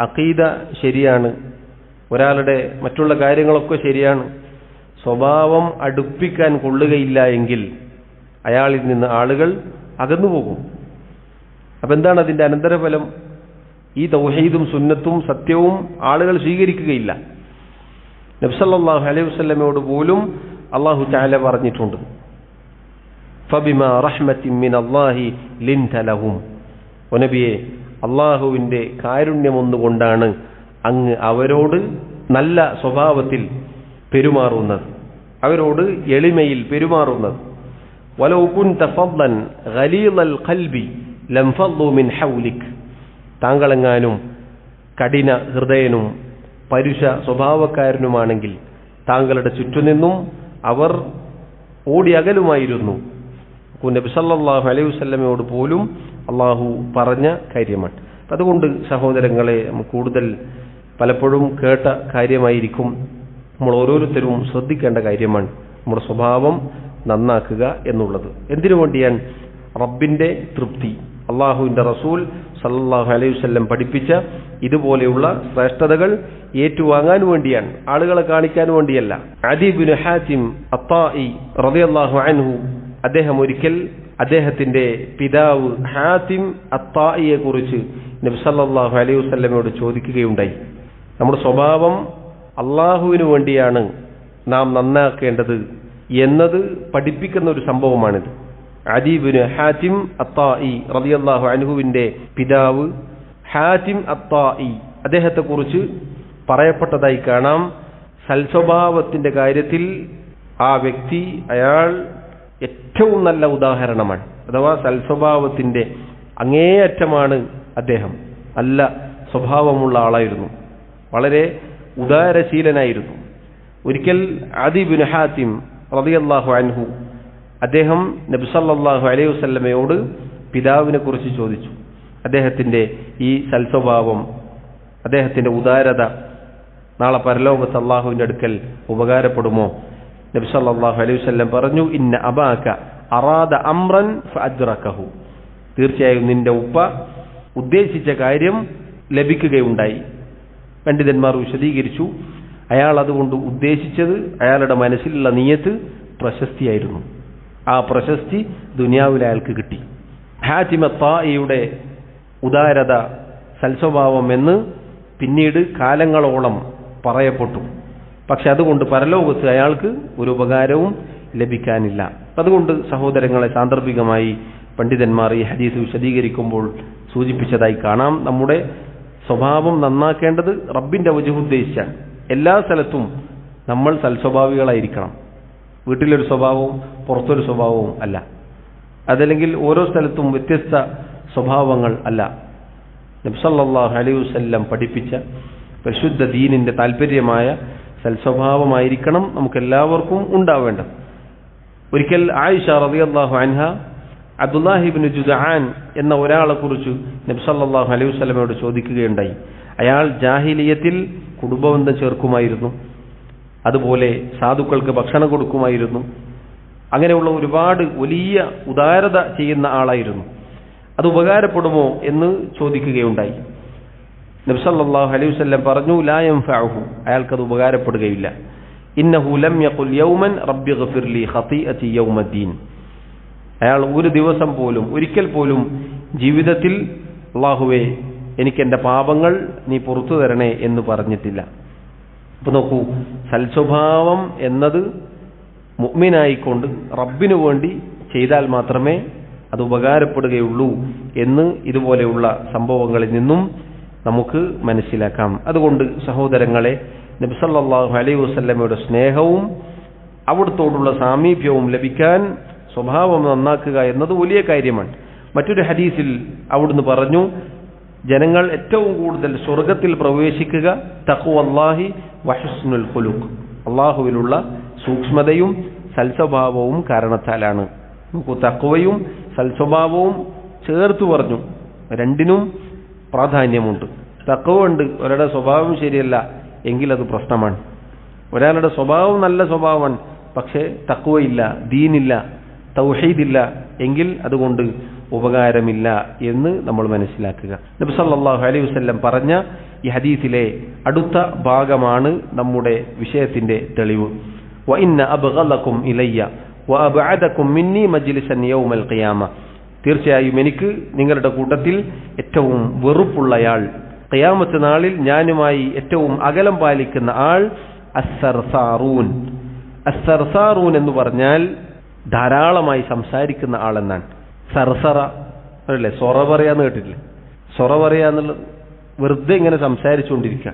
അഖീദ ശരിയാണ്, ഒരാളുടെ മറ്റുള്ള കാര്യങ്ങളൊക്കെ ശരിയാണ്, സ്വഭാവം അടുപ്പിക്കാൻ കൊള്ളുകയില്ല എങ്കിൽ അയാളിൽ നിന്ന് ആളുകൾ അകന്നുപോകും. അപ്പൊ എന്താണ് അതിന്റെ അനന്തരഫലം? ഈ തൗഹീദും സുന്നത്തും സത്യവും ആളുകൾ സ്വീകരിക്കുകയില്ല. നബി സല്ലല്ലാഹു അലൈഹി വസല്ലമയോട് പോലും അല്ലാഹു തആല പറഞ്ഞിട്ടുണ്ട്, ഫബിമാ റഹ്മത്തിൻ മിനല്ലാഹി ലിൻത ലഹും. നബിയെ, അല്ലാഹുവിന്റെ കാരുണ്യമൊന്നുകൊണ്ടാണ് അങ്ങ് അവരോട് നല്ല സ്വഭാവത്തിൽ പെരുമാറുന്നത്, അവരോട് എളിമയിൽ പെരുമാറുന്നത്. വലൗ കുൻത ഫദ്ദൻ ഗലീദൽ ഖൽബി ലംഫദ്ദു മിൻ ഹൗലിക്. താങ്കളെങ്ങാനും കഠിന ഹൃദയനും പരുഷ സ്വഭാവക്കാരനുമാണെങ്കിൽ താങ്കളുടെ ചുറ്റുനിന്നും അവർ ഓടി അകലുമായിരുന്നു. നബി സല്ലല്ലാഹു അലൈഹി വസല്ലമയോട് പോലും അള്ളാഹു പറഞ്ഞ കാര്യമാണ്. അതുകൊണ്ട് സഹോദരങ്ങളെ, കൂടുതൽ പലപ്പോഴും കേട്ട കാര്യമായിരിക്കും, നമ്മൾ ഓരോരുത്തരും ശ്രദ്ധിക്കേണ്ട കാര്യമാണ് നമ്മുടെ സ്വഭാവം നന്നാക്കുക എന്നുള്ളത്. എന്തിനു വേണ്ടിയാണ്? റബ്ബിന്റെ തൃപ്തി, അള്ളാഹുവിന്റെ റസൂൽ സല്ലല്ലാഹു അലൈഹി വസല്ലം പഠിപ്പിച്ച ഇതുപോലെയുള്ള ശ്രേഷ്ഠതകൾ ഏറ്റുവാങ്ങാൻ വേണ്ടിയാണ്, ആളുകളെ കാണിക്കാൻ വേണ്ടിയല്ല. അദി ഇബ്നു ഹാതിം അത്താഇ റളിയല്ലാഹു അൻഹു അദ്ദേഹം ഒരിക്കൽ അദ്ദേഹത്തിന്റെ പിതാവ് ഹാതിം അത്താഇയെ കുറിച്ച് നബി സല്ലല്ലാഹു അലൈഹി വസല്ലമയോട് ചോദിക്കുകയുണ്ടായി. നമ്മുടെ സ്വഭാവം അള്ളാഹുവിന് വേണ്ടിയാണ് നാം നന്നാക്കേണ്ടത് എന്നത് പഠിപ്പിക്കുന്ന ഒരു സംഭവമാണിത്. അദി ഇബ്നു ഹാതിം അത്താഇ റളിയല്ലാഹു അൻഹുവിന്റെ പിതാവ് ഹാതിം അത്താഇ അദ്ദേഹത്തെ കുറിച്ച് പറയപ്പെട്ടതായി കാണാം, സൽസ്വഭാവത്തിന്റെ കാര്യത്തിൽ ആ വ്യക്തി, അയാൾ ഏറ്റവും നല്ല ഉദാഹരണമാണ്. അഥവാ സൽസ്വഭാവത്തിന്റെ അങ്ങേയറ്റമാണ് അദ്ദേഹം. നല്ല സ്വഭാവമുള്ള ആളായിരുന്നു, വളരെ ഉദാരശീലനായിരുന്നു. ഒരിക്കൽ അദി ഇബ്നു ഹാതിം റളിയല്ലാഹു അൻഹു അദ്ദേഹം നബി സല്ലല്ലാഹു അലൈഹി വസല്ലമയോട് പിതാവിനെ കുറിച്ച് ചോദിച്ചു. അദ്ദേഹത്തിന്റെ ഈ സൽസ്വഭാവം, അദ്ദേഹത്തിന്റെ ഉദാരത നാളെ പരലോകത്ത് അള്ളാഹുവിന്റെ അടുക്കൽ ഉപകാരപ്പെടുമോ? നബി സല്ലല്ലാഹു അലൈഹി വസല്ലം പറഞ്ഞു, ഇന്ന അബാക അറാദ അംറൻ ഫഅദ്റകഹു. തീർച്ചയായും നിന്റെ ഉപ്പ ഉദ്ദേശിച്ച കാര്യം ലഭിക്കുകയുണ്ടായി. പണ്ഡിതന്മാർ വിശദീകരിച്ചു, അയാൾ അതുകൊണ്ട് ഉദ്ദേശിച്ചത്, അയാളുടെ മനസ്സിലുള്ള നിയത്ത് പ്രശസ്തിയായിരുന്നു. ആ പ്രശസ്തി ദുനിയാവിൽ അയാൾക്ക് കിട്ടി. ഹാതിം അത്താഇയുടെ ഉദാരത, സൽസ്വഭാവം എന്ന് പിന്നീട് കാലങ്ങളോളം പറയപ്പെട്ടു. പക്ഷെ അതുകൊണ്ട് പരലോകത്ത് അയാൾക്ക് ഒരു ഉപകാരവും ലഭിക്കാനില്ല. അതുകൊണ്ട് സഹോദരങ്ങളെ, സാന്ദർഭികമായി പണ്ഡിതന്മാർ ഈ ഹദീസ് വിശദീകരിക്കുമ്പോൾ സൂചിപ്പിച്ചതായി കാണാം. നമ്മുടെ സ്വഭാവം നന്നാക്കേണ്ടത് റബ്ബിന്റെ വജ്ഹ് ഉദ്ദേശിച്ചാണ്. എല്ലാ സ്ഥലത്തും നമ്മൾ സൽസ്വഭാവികളായിരിക്കണം. വീട്ടിലൊരു സ്വഭാവവും പുറത്തൊരു സ്വഭാവവും അല്ല. അതല്ലെങ്കിൽ ഓരോ സ്ഥലത്തും വ്യത്യസ്ത സ്വഭാവങ്ങൾ അല്ല. നബി സല്ലല്ലാഹു അലൈഹി വസല്ലം പഠിപ്പിച്ച പരിശുദ്ധ ദീനിന്റെ താല്പര്യമായ സൽസ്വഭാവമായിരിക്കണം നമുക്കെല്ലാവർക്കും ഉണ്ടാവേണ്ടത്. ഒരിക്കൽ ആയിഷ റളിയല്ലാഹു അൻഹ അബ്ദുല്ലാഹി ഇബ്നു ജുദ്ആൻ എന്ന ഒരാളെ കുറിച്ച് നബി സല്ലല്ലാഹു അലൈഹി വസല്ലമയോട് ചോദിക്കുകയുണ്ടായി. അയാൾ ജാഹിലിയത്തിൽ കുടുംബബന്ധം ചേർക്കുമായിരുന്നു, അതുപോലെ സാധുക്കൾക്ക് ഭക്ഷണം കൊടുക്കുമായിരുന്നു, അങ്ങനെയുള്ള ഒരുപാട് വലിയ ഉദാരത ചെയ്യുന്ന ആളായിരുന്നു. അത് ഉപകാരപ്പെടുമോ എന്ന് ചോദിക്കുകയുണ്ടായി. നബി സല്ലല്ലാഹു അലൈഹി വസല്ലം പറഞ്ഞു, ലാ യൻഫഉഹു, അയാൾക്കത് ഉപകാരപ്പെടുകയില്ല. ഇന്നഹു ലം യഖുൽ യൗമൻ റബ്ബി ഗ്ഫിർ ലി ഖതീഅതി യൗമദ്ദീൻ, അയാൾ ഒരു ദിവസം പോലും ഒരിക്കൽ പോലും ജീവിതത്തിൽ അല്ലാഹുവേ എനിക്കെന്റെ പാപങ്ങൾ നീ പുറത്തു തരണേ എന്ന് പറഞ്ഞിട്ടില്ല. അപ്പൊ നോക്കൂ, സൽസ്വഭാവം എന്നത് മുഅ്മിനായിക്കൊണ്ട് റബ്ബിനു വേണ്ടി ചെയ്താൽ മാത്രമേ അത് ഉപകാരപ്പെടുകയുള്ളൂ എന്ന് ഇതുപോലെയുള്ള സംഭവങ്ങളിൽ നിന്നും നമുക്ക് മനസ്സിലാക്കാം. അതുകൊണ്ട് സഹോദരങ്ങളെ, നബി സല്ലല്ലാഹു അലൈഹി വസല്ലമയുടെ സ്നേഹവും അവിടുത്തോടുള്ള സാമീപ്യവും ലഭിക്കാൻ സ്വഭാവം നന്നാക്കുക എന്നത് വലിയ കാര്യമാണ്. മറ്റൊരു ഹദീസിൽ അവിടുന്ന് പറഞ്ഞു, ജനങ്ങൾ ഏറ്റവും കൂടുതൽ സ്വർഗത്തിൽ പ്രവേശിക്കുക തഖ്വല്ലാഹി വഹുസ്നുൽ ഖുലുഖ്, അല്ലാഹുവിലുള്ള സൂക്ഷ്മതയും സൽസ്വഭാവവും കാരണത്താലാണ്. നമുക്ക് തഖ്വയും സൽസ്വഭാവവും ചേർത്ത് പറഞ്ഞു, രണ്ടിനും പ്രാധാന്യമുണ്ട്. തഖ്വ ഉണ്ട്, ഒരാളുടെ സ്വഭാവം ശരിയല്ല എങ്കിൽ അത് പ്രശ്നമാണ്. ഒരാളുടെ സ്വഭാവം നല്ല സ്വഭാവമാണ്, പക്ഷേ തഖ്വയില്ല, ദീനില്ല, തൗഹീദില്ല എങ്കിൽ അതുകൊണ്ട് ഉപകാരമില്ല എന്ന് നമ്മൾ മനസ്സിലാക്കുക. നബി സല്ലല്ലാഹു അലൈഹി വസല്ലം പറഞ്ഞ ഈ ഹദീസിലെ അടുത്ത ഭാഗമാണ് നമ്മുടെ വിഷയത്തിന്റെ തെളിവ്. വഇന്ന അബ്ഗലകും ഇലയ്യ വഅബ്അദകും മിന്നി മജ്ലിസൻ യൗമൽ ഖിയാമ, തീർച്ചയായും എനിക്ക് നിങ്ങളുടെ കൂട്ടത്തിൽ ഏറ്റവും വെറുപ്പുള്ളയാൾ, ഖിയാമത്ത് നാളിൽ ഞാനുമായി ഏറ്റവും അകലം പാലിക്കുന്ന ആൾ അസ്സർസാറൂൻ. അസ്സർസാറൂൻ എന്ന് പറഞ്ഞാൽ ധാരാളമായി സംസാരിക്കുന്ന ആളെന്നാണ്. സർസറ അല്ലേ, സൊറ പറയാന്ന് കേട്ടിട്ടില്ലേ? സൊറ പറയാന്നുള്ളത് വെറുതെ ഇങ്ങനെ സംസാരിച്ചുകൊണ്ടിരിക്കുക,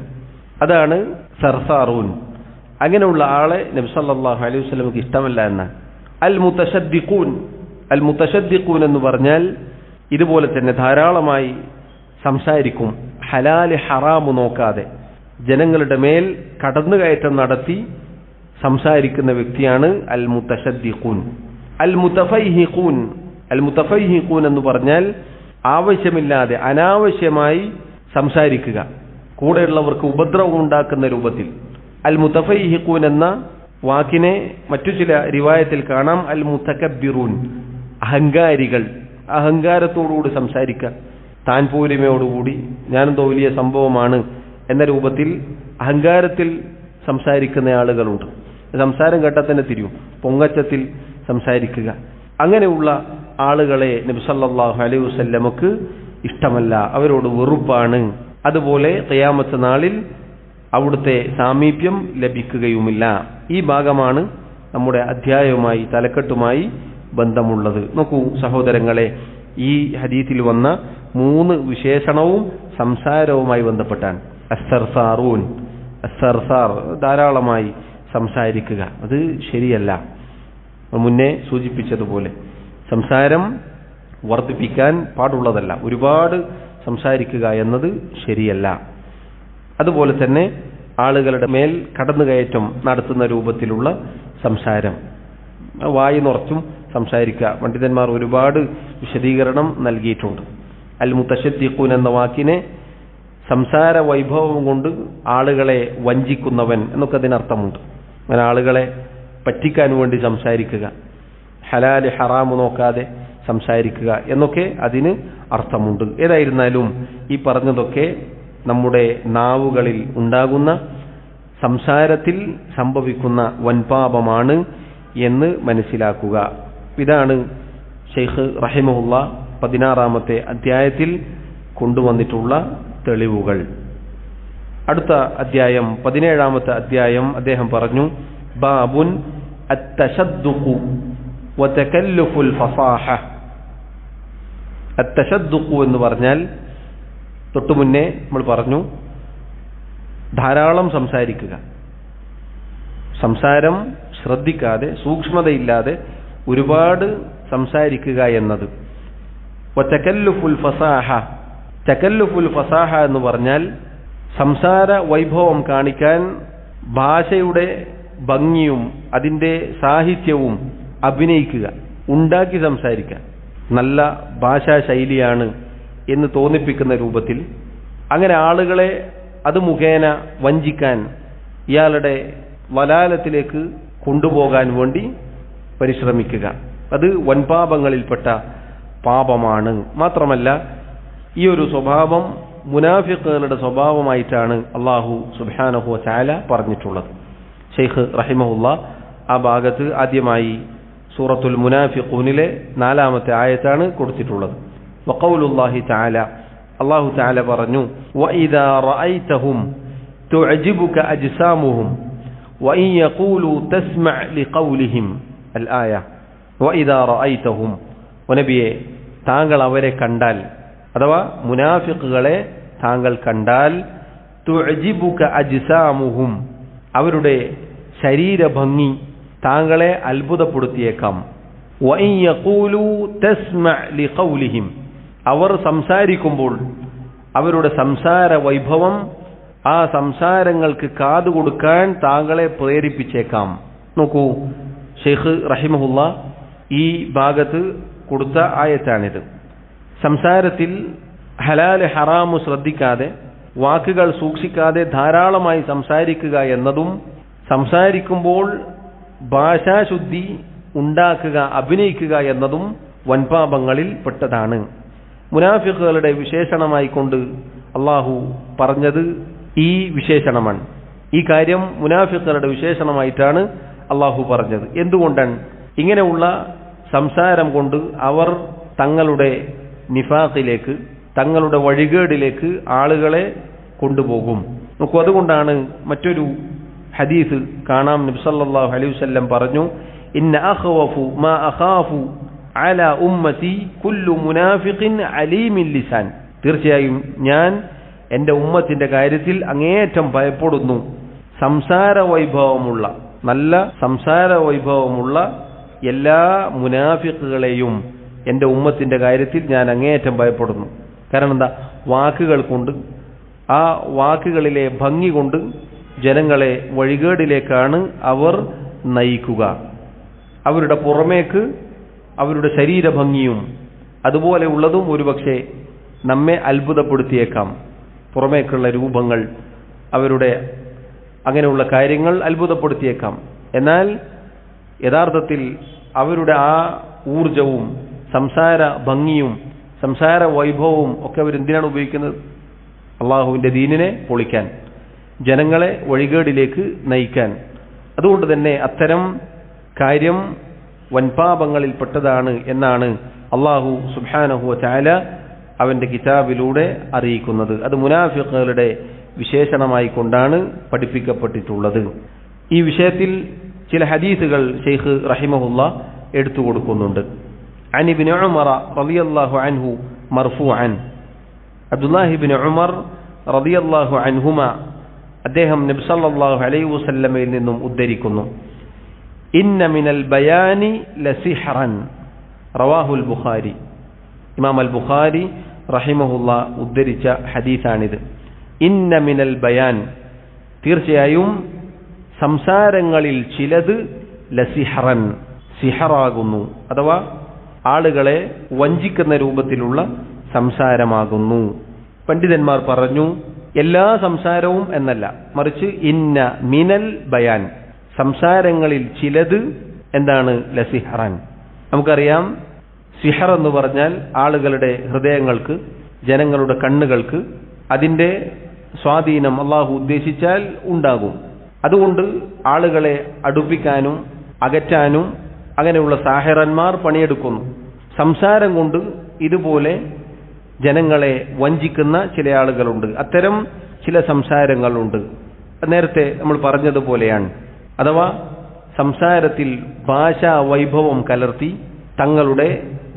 അതാണ് സർസാറൂൻ. അങ്ങനെയുള്ള ആളെ നബി സല്ലല്ലാഹു അലൈഹി വസല്ലമക്ക് ഇഷ്ടമല്ല എന്നാണ്. അൽ മുതശദ്ദിഖൂൻ, അൽ മുതശദ്ദിഖൂൻ എന്ന് പറഞ്ഞാൽ ഇതുപോലെ തന്നെ ധാരാളമായി സംസാരിക്കും, ഹലാല് ഹറാമു നോക്കാതെ ജനങ്ങളുടെ മേൽ കടന്നുകയറ്റം നടത്തി സംസാരിക്കുന്ന വ്യക്തിയാണ് അൽ മുതശദ്ദിഖൂൻ. അൽ മുതഫൈഹിഖൂൻ, അൽ മുതഫൈഹിഖൂൻ എന്ന് പറഞ്ഞാൽ ആവശ്യമില്ലാതെ അനാവശ്യമായി സംസാരിക്കുക, കൂടെയുള്ളവർക്ക് ഉപദ്രവം ഉണ്ടാക്കുന്ന രൂപത്തിൽ. അൽ മുതഫൈഹിഖൂൻ എന്ന വാക്കിനെ മറ്റു ചില റിവായത്തിൽ കാണാം അൽ മുതകബ്ബിറൂൻ, അഹങ്കാരികൾ, അഹങ്കാരത്തോടുകൂടി സംസാരിക്കുക, താൻ പോരിമയോടുകൂടി ഞാനെന്തോ വലിയ സംഭവമാണ് എന്ന രൂപത്തിൽ അഹങ്കാരത്തിൽ സംസാരിക്കുന്ന ആളുകളുണ്ട്. സംസാരം കേട്ടാൽ തന്നെ തിരിയും, പൊങ്ങച്ചത്തിൽ സംസാരിക്കുക. അങ്ങനെയുള്ള ആളുകളെ നബി സല്ലല്ലാഹു അലൈഹി വസല്ലമക്ക് ഇഷ്ടമല്ല, അവരോട് വെറുപ്പാണ്. അതുപോലെ ഖിയാമത്ത് നാളിൽ അവിടുത്തെ സാമീപ്യം ലഭിക്കുകയുമില്ല. ഈ ഭാഗമാണ് നമ്മുടെ അധ്യായവുമായി തലക്കെട്ടുമായി ബന്ധമുള്ളത്. നോക്കൂ സഹോദരങ്ങളെ, ഈ ഹദീസിൽ വന്ന 3 വിശേഷണവും സംസാരവുമായി ബന്ധപ്പെട്ടാണ്. അസ്സർസാറൂൻ, അസ്സർസാർ ധാരാളമായി സംസാരിക്കുക, അത് ശരിയല്ല. മുന്നേ സൂചിപ്പിച്ചതുപോലെ സംസാരം വർദ്ധിപ്പിക്കാൻ പാടുള്ളതല്ല, ഒരുപാട് സംസാരിക്കുക എന്നത് ശരിയല്ല. അതുപോലെ തന്നെ ആളുകളുടെ മേൽ കടന്നുകയറ്റം നടത്തുന്ന രൂപത്തിലുള്ള സംസാരം, വായി നിറച്ചും സംസാരിക്കുക, പണ്ഡിതന്മാർ ഒരുപാട് വിശദീകരണം നൽകിയിട്ടുണ്ട്. അൽ മുതശദ്ദിഖൂൻ എന്ന വാക്കിനെ സംസാര വൈഭവം കൊണ്ട് ആളുകളെ വഞ്ചിക്കുന്നവൻ എന്നൊക്കെ അതിനർത്ഥമുണ്ട്. അങ്ങനെ ആളുകളെ പറ്റിക്കാൻ വേണ്ടി സംസാരിക്കുക, ഹലാല് ഹറാമു നോക്കാതെ സംസാരിക്കുക എന്നൊക്കെ അതിന് അർത്ഥമുണ്ട്. ഏതായിരുന്നാലും ഈ പറഞ്ഞതൊക്കെ നമ്മുടെ നാവുകളിൽ ഉണ്ടാകുന്ന സംസാരത്തിൽ സംഭവിക്കുന്ന വൻപാപമാണ് എന്ന് മനസ്സിലാക്കുക. ഇതാണ് ഷെയ്ഖ് റഹിമഹുള്ള 16-ാമത്തെ അധ്യായത്തിൽ കൊണ്ടുവന്നിട്ടുള്ള തെളിവുകൾ. അടുത്ത അധ്യായം 17-ാമത്തെ അധ്യായം അദ്ദേഹം പറഞ്ഞു, ബാബുൻ അത്തശദ്ദുഖു വതകല്ലുഫുൽ ഫസാഹ. അത്തശദ്ദുഖു എന്ന് പറഞ്ഞാൽ തൊട്ടു മുന്നേ നമ്മൾ പറഞ്ഞു ധാരാളം സംസാരിക്കുക, സംസാരം ശ്രദ്ധിക്കാതെ സൂക്ഷ്മതയില്ലാതെ ഒരുപാട് സംസാരിക്കുക എന്നത്. വതകല്ലുഫുൽ ഫസാഹ, തകല്ലുഫുൽ ഫസാഹ എന്ന് പറഞ്ഞാൽ സംസാര വൈഭവം കാണിക്കാൻ ഭാഷയുടെ ഭംഗിയും അതിൻ്റെ സാഹിത്യവും അഭിനയിക്കുക, ഉണ്ടാക്കി സംസാരിക്കുക. നല്ല ഭാഷാ ശൈലിയാണ് എന്ന് തോന്നിപ്പിക്കുന്ന രൂപത്തിൽ അങ്ങനെ ആളുകളെ അത് മുഖേന വഞ്ചിക്കാൻ, ഇയാളുടെ വലാലത്തിലേക്ക് കൊണ്ടുപോകാൻ വേണ്ടി പരിശ്രമിക്കുക. അത് വൻപാപങ്ങളിൽപ്പെട്ട പാപമാണ്. മാത്രമല്ല ഈ ഒരു സ്വഭാവം മുനാഫിഖുകളുടെ സ്വഭാവമായിട്ടാണ് അല്ലാഹു സുബ്ഹാനഹു വ തആല പറഞ്ഞിട്ടുള്ളത്. ഷെയ്ഖ് റഹിമഹുല്ലാ ആ ഭാഗത്ത് ആദ്യമായി സൂറത്തുൽ മുനാഫിഖൂനിലെ 4-ാമത്തെ ആയത്താണ് കൊടുത്തിട്ടുള്ളത്. വഖൗലുല്ലാഹി തആല, അല്ലാഹു തആല പറഞ്ഞു, വഇദാ റഅയ്തഹും തുഅജിബുക അജ്സാമുഹും വഇൻ യഖൂലു തസ്മഅ ലിഖൗലിഹിം അൽ ആയ. വഇദാ റഅയ്തഹും, നബിയെ താങ്കൾ അവരെ കണ്ടാൽ, അഥവാ മുനാഫിഖുകളെ താങ്കൾ കണ്ടാൽ, തുഅജിബുക അജ്സാമുഹും, അവരുടെ ശരീരഭംഗി താങ്കളെ അത്ഭുതപ്പെടുത്തിയേക്കാം. വഇൻ യഖൂലു തസ്മഅ ലിഖൗലിഹിം, അവർ സംസാരിക്കുമ്പോൾ അവരുടെ സംസാര വൈഭവം ആ സംസാരങ്ങൾക്ക് കാതുകൊടുക്കാൻ താങ്കളെ പ്രേരിപ്പിച്ചേക്കാം. നോക്കൂ, ഷെയ്ഖ് റഹിമഹുല്ലാ ഈ ഭാഗത്ത് കൊടുത്ത ആയത്താണിത്. സംസാരത്തിൽ ഹലാല് ഹറാമു ശ്രദ്ധിക്കാതെ വാക്കുകൾ സൂക്ഷിക്കാതെ ധാരാളമായി സംസാരിക്കുക എന്നതും സംസാരിക്കുമ്പോൾ ഭാഷാശുദ്ധി ഉണ്ടാക്കുക, അഭിനയിക്കുക എന്നതും വൻപാപങ്ങളിൽ പെട്ടതാണ്. മുനാഫിഖുകളുടെ വിശേഷണമായി കൊണ്ട് അള്ളാഹു പറഞ്ഞത് ഈ വിശേഷണമാണ്. ഈ കാര്യം മുനാഫിഖുകളുടെ വിശേഷണമായിട്ടാണ് അള്ളാഹു പറഞ്ഞത്. എന്തുകൊണ്ടാണ്? ഇങ്ങനെയുള്ള സംസാരം കൊണ്ട് അവർ തങ്ങളുടെ നിഫാഖിലേക്ക്, തങ്ങളുടെ വഴികേടിലേക്ക് ആളുകളെ കൊണ്ടുപോകും. നോക്കൂ, അതുകൊണ്ടാണ് മറ്റൊരു ഹദീസ് കാണാം. നബി സല്ലല്ലാഹു അലൈഹി വസല്ലം പറഞ്ഞു, ഇന്ന അഖവഫു മാ അഖാഫു അലാ ഉമ്മതി കുല്ലു മുനാഫിഖിൻ അലീമിൻ ലിസാൻ. തീർച്ചയായും ഞാൻ എൻ്റെ ഉമ്മത്തിന്റെ കാര്യത്തിൽ അങ്ങേയറ്റം ഭയപ്പെടുന്നു സംസാര വൈഭവമുള്ള, നല്ല സംസാര വൈഭവമുള്ള എല്ലാ മുനാഫിഖുകളെയും എൻ്റെ ഉമ്മത്തിന്റെ കാര്യത്തിൽ ഞാൻ അങ്ങേയറ്റം ഭയപ്പെടുന്നു. കാരണം എന്താ? വാക്കുകൾ കൊണ്ട്, ആ വാക്കുകളിലെ ഭംഗി കൊണ്ട് ജനങ്ങളെ വഴികേടിലേക്കാണ് അവർ നയിക്കുക. അവരുടെ പുറമേക്ക് അവരുടെ ശരീരഭംഗിയും അതുപോലെയുള്ളതും ഒരുപക്ഷെ നമ്മെ അത്ഭുതപ്പെടുത്തിയേക്കാം. പുറമേക്കുള്ള രൂപങ്ങൾ, അവരുടെ അങ്ങനെയുള്ള കാര്യങ്ങൾ അത്ഭുതപ്പെടുത്തിയേക്കാം. എന്നാൽ യഥാർത്ഥത്തിൽ അവരുടെ ആ ഊർജവും സംസാര ഭംഗിയും സംസാര വൈഭവവും ഒക്കെ അവരെന്തിനാണ് ഉപയോഗിക്കുന്നത്? അള്ളാഹുവിൻ്റെ ദീനിനെ പൊളിക്കാൻ, ജനങ്ങളെ വഴികേടിലേക്ക് നയിക്കാൻ. അതുകൊണ്ട് തന്നെ അത്തരം കാര്യം വൻപാപങ്ങളിൽപ്പെട്ടതാണ് എന്നാണ് അള്ളാഹു സുബ്ഹാനഹു വ തആല അവന്റെ കിതാബിലൂടെ അറിയിക്കുന്നത്. അത് മുനാഫിഖുകളുടെ വിശേഷണമായി കൊണ്ടാണ് പഠിപ്പിക്കപ്പെട്ടിട്ടുള്ളത്. ഈ വിഷയത്തിൽ ചില ഹദീസുകൾ ഷെയ്ഖ് റഹിമഹുല്ലാ എടുത്തു കൊടുക്കുന്നുണ്ട്. അൻ ഇബ്നു ഉമർ റളിയല്ലാഹു അൻഹു മർഫൂഅൻ, അബ്ദുല്ലാഹി ഇബ്നു ഉമർ റളിയല്ലാഹു അൻഹുമ അദ്ദേഹം നബി സല്ലല്ലാഹു അലൈഹി വസല്ലമയിൽ നിന്നും ഉദ്ധരിക്കുന്നു, ഇന്ന മിനൽ ബയാനി ലസിഹ്റൻ, റവാഹുൽ ബുഖാരി. ഇമാം അൽ ബുഖാരി റഹിമഹുല്ലാ ഉദ്ധരിച്ച ഹദീസാണിത്. ഇന്ന മിനൽ ബയാൻ, തീർച്ചയായും സംസാരങ്ങളിൽ ചിലത് ലസിഹ്റൻ, സിഹറാകുന്നു, അഥവാ ആളുകളെ വഞ്ചിക്കുന്ന രൂപത്തിലുള്ള സംസാരമാകുന്നു. പണ്ഡിതന്മാർ പറഞ്ഞു, എല്ലാ സംസാരവും എന്നല്ല, മറിച്ച് ഇന്ന മിനൽ ബയാൻ, സംസാരങ്ങളിൽ ചിലത് എന്താണ്? ലസിഹ്റൻ. നമുക്കറിയാം, സിഹർ എന്ന് പറഞ്ഞാൽ ആളുകളുടെ ഹൃദയങ്ങൾക്ക്, ജനങ്ങളുടെ കണ്ണുകൾക്ക് അതിൻ്റെ സ്വാധീനം അള്ളാഹു ഉദ്ദേശിച്ചാൽ ഉണ്ടാകും. അതുകൊണ്ട് ആളുകളെ അടുപ്പിക്കാനും അകറ്റാനും അങ്ങനെയുള്ള സാഹിറന്മാർ പണിയെടുക്കുന്നു. സംസാരം കൊണ്ട് ഇതുപോലെ ജനങ്ങളെ വഞ്ചിക്കുന്ന ചില ആളുകളുണ്ട്. അത്തരം ചില സംസാരങ്ങളുണ്ട്. നേരത്തെ നമ്മൾ പറഞ്ഞതുപോലെയാണ്. അഥവാ സംസാരത്തിൽ ഭാഷാ വൈഭവം കലർത്തി തങ്ങളുടെ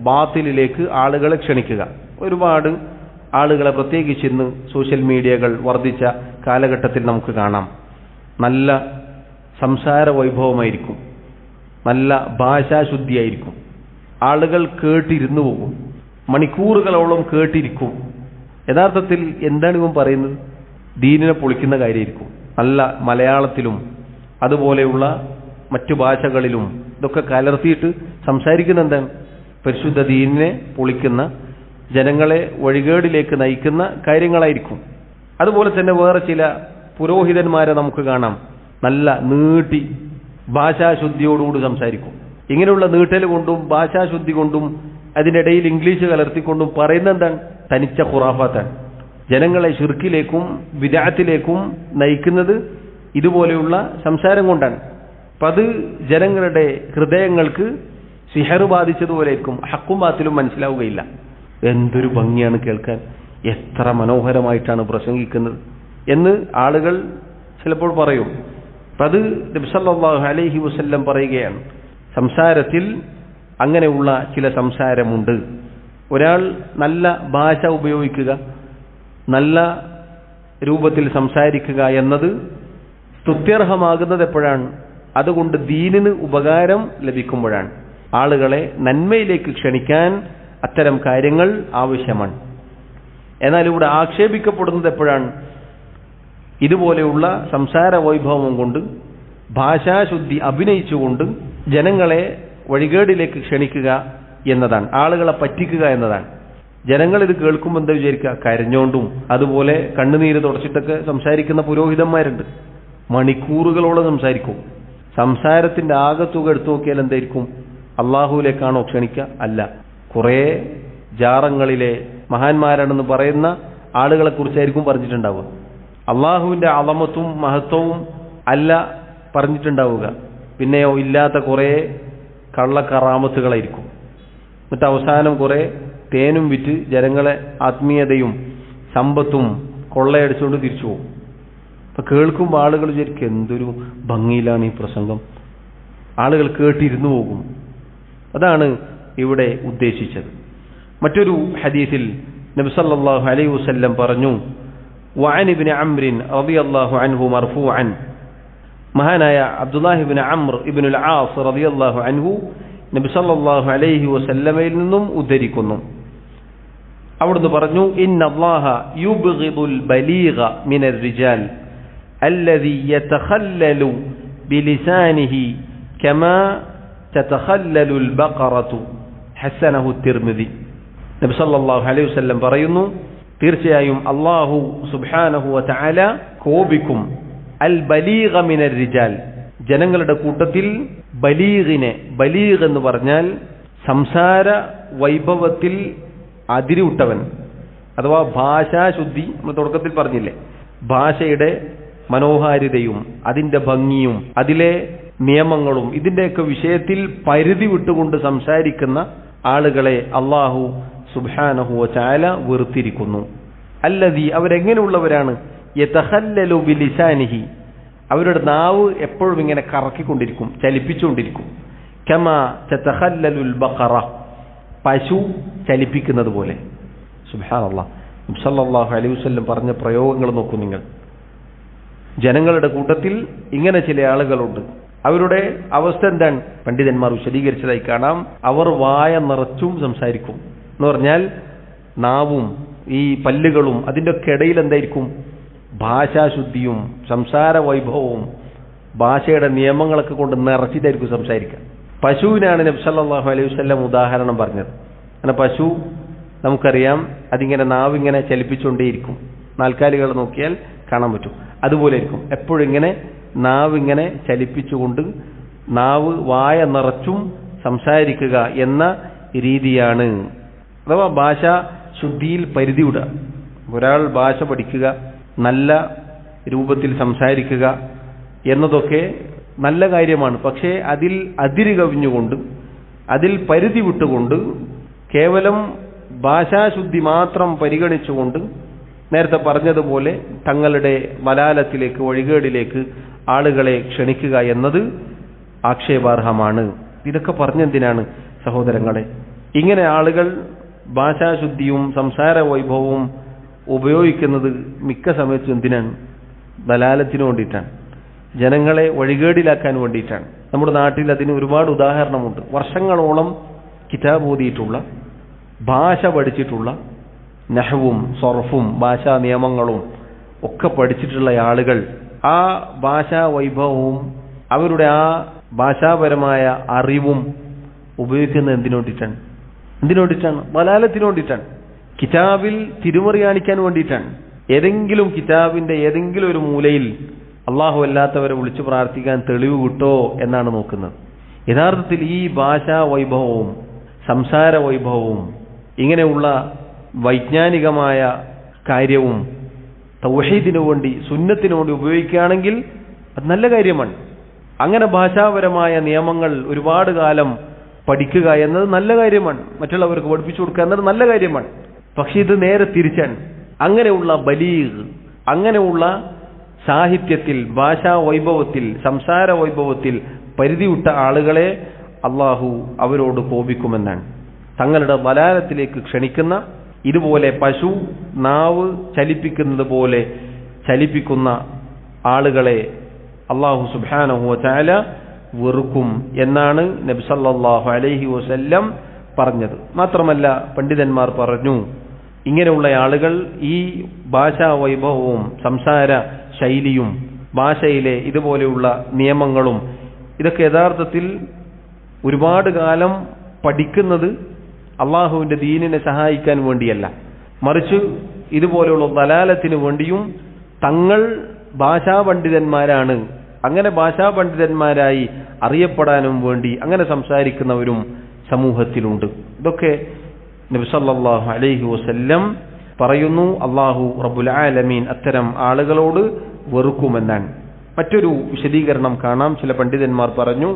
ബാത്തിലിലേക്ക് ആളുകളെ ക്ഷണിക്കുക. ഒരുപാട് ആളുകളെ, പ്രത്യേകിച്ച് ഇന്ന് സോഷ്യൽ മീഡിയകൾ വർദ്ധിച്ച കാലഘട്ടത്തിൽ നമുക്ക് കാണാം, നല്ല സംസാര വൈഭവമായിരിക്കും, നല്ല ഭാഷാശുദ്ധിയായിരിക്കും, ആളുകൾ കേട്ടിരുന്നു പോകും, മണിക്കൂറുകളോളം കേട്ടിരിക്കും. യഥാർത്ഥത്തിൽ എന്താണ് ഇവൻ പറയുന്നത്? ദീനിനെ പൊളിക്കുന്ന കാര്യമായിരിക്കും. നല്ല മലയാളത്തിലും അതുപോലെയുള്ള മറ്റു ഭാഷകളിലും ഇതൊക്കെ കലർത്തിയിട്ട് സംസാരിക്കുന്ന എന്താണ്? പരിശുദ്ധ ദീനിനെ പൊളിക്കുന്ന, ജനങ്ങളെ വഴികേടിലേക്ക് നയിക്കുന്ന കാര്യങ്ങളായിരിക്കും. അതുപോലെ തന്നെ വേറെ ചില പുരോഹിതന്മാരെ നമുക്ക് കാണാം, നല്ല നീട്ടി ഭാഷാശുദ്ധിയോടുകൂടി സംസാരിക്കും. ഇങ്ങനെയുള്ള നീട്ടൽ കൊണ്ടും ഭാഷാശുദ്ധി കൊണ്ടും അതിനിടയിൽ ഇംഗ്ലീഷ് കലർത്തിക്കൊണ്ടും പറയുന്ന എന്താണ്? തനിച്ച ഖുറാഫാത്താണ്. ജനങ്ങളെ ശിർക്കിലേക്കും ബിദ്അത്തിലേക്കും നയിക്കുന്നത് ഇതുപോലെയുള്ള സംസാരം കൊണ്ടാണ്. അപ്പം അത് ജനങ്ങളുടെ ഹൃദയങ്ങൾക്ക് സിഹർ ബാധിച്ചതുപോലെയായിരിക്കും. ഹക്കും ബാത്തിലും മനസ്സിലാവുകയില്ല. എന്തൊരു ഭംഗിയാണ് കേൾക്കാൻ, എത്ര മനോഹരമായിട്ടാണ് പ്രസംഗിക്കുന്നത് എന്ന് ആളുകൾ ചിലപ്പോൾ പറയും. അപ്പം അത് നബി സല്ലല്ലാഹു അലൈഹി വസല്ലം പറയുകയാണ്, സംസാരത്തിൽ അങ്ങനെയുള്ള ചില സംസാരമുണ്ട്. ഒരാൾ നല്ല ഭാഷ ഉപയോഗിക്കുക, നല്ല രൂപത്തിൽ സംസാരിക്കുക എന്നത് സ്തുത്യർഹമാകുന്നത് എപ്പോഴാണ്? അതുകൊണ്ട് ദീനിന് ഉപകാരം ലഭിക്കുമ്പോഴാണ്. ആളുകളെ നന്മയിലേക്ക് ക്ഷണിക്കാൻ അത്തരം കാര്യങ്ങൾ ആവശ്യമാണ്. എന്നാൽ ഇവിടെ ആക്ഷേപിക്കപ്പെടുന്നത് എപ്പോഴാണ്? ഇതുപോലെയുള്ള സംസാര വൈഭവം കൊണ്ട്, ഭാഷാശുദ്ധി അഭിനയിച്ചുകൊണ്ട് ജനങ്ങളെ വഴികേടിലേക്ക് ക്ഷണിക്കുക എന്നതാണ്, ആളുകളെ പറ്റിക്കുക എന്നതാണ്. ജനങ്ങൾ ഇത് കേൾക്കുമ്പോൾ എന്താ വിചാരിക്കുക? കരഞ്ഞോണ്ടും അതുപോലെ കണ്ണുനീര് തുടച്ചിട്ടൊക്കെ സംസാരിക്കുന്ന പുരോഹിതന്മാരുണ്ട്. മണിക്കൂറുകളോളം സംസാരിക്കും. സംസാരത്തിന്റെ ആകത്തുക എടുത്തു നോക്കിയാൽ എന്തായിരിക്കും? അള്ളാഹുവിലേക്കാണോ ക്ഷണിക്കുക? അല്ല. കുറേ ജാറങ്ങളിലെ മഹാന്മാരാണെന്ന് പറയുന്ന ആളുകളെ കുറിച്ചായിരിക്കും പറഞ്ഞിട്ടുണ്ടാവുക. അള്ളാഹുവിന്റെ അളമത്തും മഹത്വവും അല്ല പറഞ്ഞിട്ടുണ്ടാവുക. പിന്നെയോ ഇല്ലാത്ത കുറേ കള്ളക്കറാമത്തുകളായിരിക്കും. എന്നിട്ട് അവസാനം കുറേ തേനും വിറ്റ് ജനങ്ങളെ ആത്മീയതയും സമ്പത്തും കൊള്ളയടിച്ചുകൊണ്ട് തിരിച്ചു പോകും. അപ്പൊ കേൾക്കുമ്പോൾ ആളുകൾ വിചാരിക്കും, എന്തൊരു ഭംഗിയിലാണ് ഈ പ്രസംഗം, ആളുകൾ കേട്ടിരുന്നു പോകും. അതാണ് ഇവിടെ ഉദ്ദേശിച്ചത്. മറ്റൊരു ഹദീസിൽ നബി സല്ലല്ലാഹു അലൈഹി വസല്ലം പറഞ്ഞു, വഅൻ ഇബ്നു അംർ റളിയല്ലാഹു അൻഹു മർഫൂഅൻ, മഹാനായ അബ്ദുല്ലാഹി ഇബ്നു അംർ ഇബ്നുൽ ആസ് റളിയല്ലാഹു അൻഹു നബി സല്ലല്ലാഹു അലൈഹി വസല്ലമയിൽ നിന്നും ഉദ്ധരിക്കുന്നു. അവിടുന്ന് പറഞ്ഞു, ഇന്നല്ലാഹ യുബ്ഗിദുൽ ബലീഗ മിനർ റിജാൽ അല്ലദീ യതഖല്ലലു ബിലിസാനിഹി കമാ തതഖല്ലലുൽ ബഖറതു ഹസനഹു തിർമിദി. നബി സല്ലല്ലാഹു അലൈഹി വസല്ലം പറയുന്നു, തീർച്ചയായും അല്ലാഹു സുബ്ഹാനഹു വ തആല കോപിക്കും അൽ ബലീഗ മിനർ റിജാൽ, ജനങ്ങളുടെ കൂട്ടത്തിൽ ബലീഗിനെ, ബലീഗ് എന്ന് പറഞ്ഞാൽ സംസാര വൈഭവത്തിൽ അതിരുവിട്ടവൻ, അഥവാ ഭാഷാശുദ്ധി. നമ്മൾ തുടക്കത്തിൽ പറഞ്ഞില്ലേ, ഭാഷയുടെ മനോഹാരിതയും അതിന്റെ ഭംഗിയും അതിലെ നിയമങ്ങളും ഇതിന്റെയൊക്കെ വിഷയത്തിൽ പരിധി വിട്ടുകൊണ്ട് സംസാരിക്കുന്ന ആളുകളെ അല്ലാഹു സുബ്ഹാനഹു വ തആല വെറുത്തിരിക്കുന്നു. അല്ലദീ, അവരെങ്ങനെയുള്ളവരാണ്? യതഖല്ലലു ബിലിസാനിഹി, അവരുടെ നാവ് എപ്പോഴും ഇങ്ങനെ കറക്കിക്കൊണ്ടിരിക്കും, ചലിപ്പിച്ചുകൊണ്ടിരിക്കും. കമാ തതഖല്ലലുൽ ബഖറ, പശു ചലിപ്പിക്കുന്നത് പോലെ. സുബ്ഹാനല്ലാഹ്, നബി സല്ലല്ലാഹു അലൈഹി വസല്ലം പറഞ്ഞ പ്രയോഗങ്ങൾ നോക്കൂ നിങ്ങൾ. ജനങ്ങളുടെ കൂട്ടത്തിൽ ഇങ്ങനെ ചില ആളുകളുണ്ട്. അവരുടെ അവസ്ഥ എന്താണ്? പണ്ഡിതന്മാർ വിശദീകരിച്ചതായി കാണാം, അവർ വായ നിറച്ചും സംസാരിക്കും. എന്ന് പറഞ്ഞാൽ നാവും ഈ പല്ലുകളും അതിൻ്റെ ഒക്കെ ഇടയിൽ എന്തായിരിക്കും? ഭാഷാശുദ്ധിയും സംസാര വൈഭവവും ഭാഷയുടെ നിയമങ്ങളൊക്കെ കൊണ്ട് നിറച്ചിട്ടായിരിക്കും സംസാരിക്കുക. പശുവിനാണ് നബി സല്ലല്ലാഹു അലൈഹി വസല്ലം ഉദാഹരണം പറഞ്ഞത്. അങ്ങനെ പശു നമുക്കറിയാം, അതിങ്ങനെ നാവിങ്ങനെ ചലിപ്പിച്ചുകൊണ്ടേയിരിക്കും. നാൽക്കാലികൾ നോക്കിയാൽ കാണാൻ പറ്റും. അതുപോലെ ആയിരിക്കും എപ്പോഴും ഇങ്ങനെ നാവിങ്ങനെ ചലിപ്പിച്ചുകൊണ്ട്, നാവ് വായ നിറച്ചും സംസാരിക്കുക എന്ന രീതിയാണ്. അഥവാ ഭാഷ ശുദ്ധിയിൽ പരിധി വിടുക. ഒരാൾ ഭാഷ പഠിക്കുക, നല്ല രൂപത്തിൽ സംസാരിക്കുക എന്നതൊക്കെ നല്ല കാര്യമാണ്. പക്ഷേ അതിൽ അതിര് കവിഞ്ഞുകൊണ്ട്, അതിൽ പരിധി വിട്ടുകൊണ്ട്, കേവലം ഭാഷാശുദ്ധി മാത്രം പരിഗണിച്ചുകൊണ്ട് നേരത്തെ പറഞ്ഞതുപോലെ തങ്ങളുടെ വലാലത്തിലേക്ക്, വഴികേടിലേക്ക് ആളുകളെ ക്ഷണിക്കുക എന്നത് ആക്ഷേപാർഹമാണ്. ഇതൊക്കെ പറഞ്ഞെന്തിനാണ് സഹോദരങ്ങളെ? ഇങ്ങനെ ആളുകൾ ഭാഷാശുദ്ധിയും സംസാര വൈഭവവും ഉപയോഗിക്കുന്നത് മിക്ക സമയത്തും എന്തിനാണ്? ദലാലത്തിന് വേണ്ടിയിട്ടാണ്, ജനങ്ങളെ വഴികേടിലാക്കാൻ വേണ്ടിയിട്ടാണ്. നമ്മുടെ നാട്ടിൽ അതിന് ഒരുപാട് ഉദാഹരണമുണ്ട്. വർഷങ്ങളോളം കിതാബ് ഓതിയിട്ടുള്ള, ഭാഷ പഠിച്ചിട്ടുള്ള, നഹ്വും സർഫും ഭാഷാ നിയമങ്ങളും ഒക്കെ പഠിച്ചിട്ടുള്ള ആളുകൾ ആ ഭാഷാ വൈഭവവും അവരുടെ ആ ഭാഷാപരമായ അറിവും ഉപയോഗിക്കുന്നത് എന്തിനു വേണ്ടിയിട്ടാണ്? ദലാലത്തിന് വേണ്ടിയിട്ടാണ്. കിതാബിൽ തിരുമറി കാണിക്കാൻ വേണ്ടിയിട്ടാണ്. ഏതെങ്കിലും കിതാബിന്റെ ഏതെങ്കിലും ഒരു മൂലയിൽ അള്ളാഹു അല്ലാത്തവരെ വിളിച്ചു പ്രാർത്ഥിക്കാൻ തെളിവ് കിട്ടോ എന്നാണ് നോക്കുന്നത്. യഥാർത്ഥത്തിൽ ഈ ഭാഷാ വൈഭവവും സംസാര വൈഭവവും ഇങ്ങനെയുള്ള വൈജ്ഞാനികമായ കാര്യവും തൗഹീദിനു വേണ്ടി സുന്നത്തിനു വേണ്ടി ഉപയോഗിക്കുകയാണെങ്കിൽ അത് നല്ല കാര്യമാണ്. അങ്ങനെ ഭാഷാപരമായ നിയമങ്ങൾ ഒരുപാട് കാലം പഠിക്കുക എന്നത് നല്ല കാര്യമാണ്. മറ്റുള്ളവർക്ക് പഠിപ്പിച്ചു കൊടുക്കുക എന്നത് നല്ല കാര്യമാണ്. പക്ഷെ ഇത് നേരെ തിരിച്ചാണ്. അങ്ങനെയുള്ള ബലീഗ്, അങ്ങനെയുള്ള സാഹിത്യത്തിൽ, ഭാഷാ വൈഭവത്തിൽ, സംസാര വൈഭവത്തിൽ പരിധിവിട്ട ആളുകളെ അള്ളാഹു അവരോട് കോപിക്കുമെന്നാണ്. തങ്ങളുടെ ദലാലത്തിലേക്ക് ക്ഷണിക്കുന്ന, ഇതുപോലെ പശു നാവ് ചലിപ്പിക്കുന്നത് പോലെ ചലിപ്പിക്കുന്ന ആളുകളെ അള്ളാഹു സുബ്ഹാനഹു വ തആല വെറുക്കും എന്നാണ് നബി സല്ലല്ലാഹു അലൈഹി വസല്ലം പറഞ്ഞത്. മാത്രമല്ല പണ്ഡിതന്മാർ പറഞ്ഞു, ഇങ്ങനെയുള്ള ആളുകൾ ഈ ഭാഷാ വൈഭവവും സംസാര ശൈലിയും ഭാഷയിലെ ഇതുപോലെയുള്ള നിയമങ്ങളും ഇതൊക്കെ യഥാർത്ഥത്തിൽ ഒരുപാട് കാലം പഠിക്കുന്നത് അള്ളാഹുവിന്റെ ദീനിനെ സഹായിക്കാൻ വേണ്ടിയല്ല, മറിച്ച് ഇതുപോലെയുള്ള ദലാലത്തിന് വേണ്ടിയും തങ്ങൾ ഭാഷാ പണ്ഡിതന്മാരാണ്, അങ്ങനെ ഭാഷാ പണ്ഡിതന്മാരായി അറിയപ്പെടാനും വേണ്ടി അങ്ങനെ സംസാരിക്കുന്നവരും സമൂഹത്തിലുണ്ട്. ഇതൊക്കെ നബി സല്ലല്ലാഹു അലൈഹി വസല്ലം പറയുന്നു, അള്ളാഹു റബ്ബുൽ ആലമീൻ അത്തരം ആളുകളോട് വെറുക്കുമെന്നാണ്. മറ്റൊരു വിശദീകരണം കാണാം. ചില പണ്ഡിതന്മാർ പറഞ്ഞു,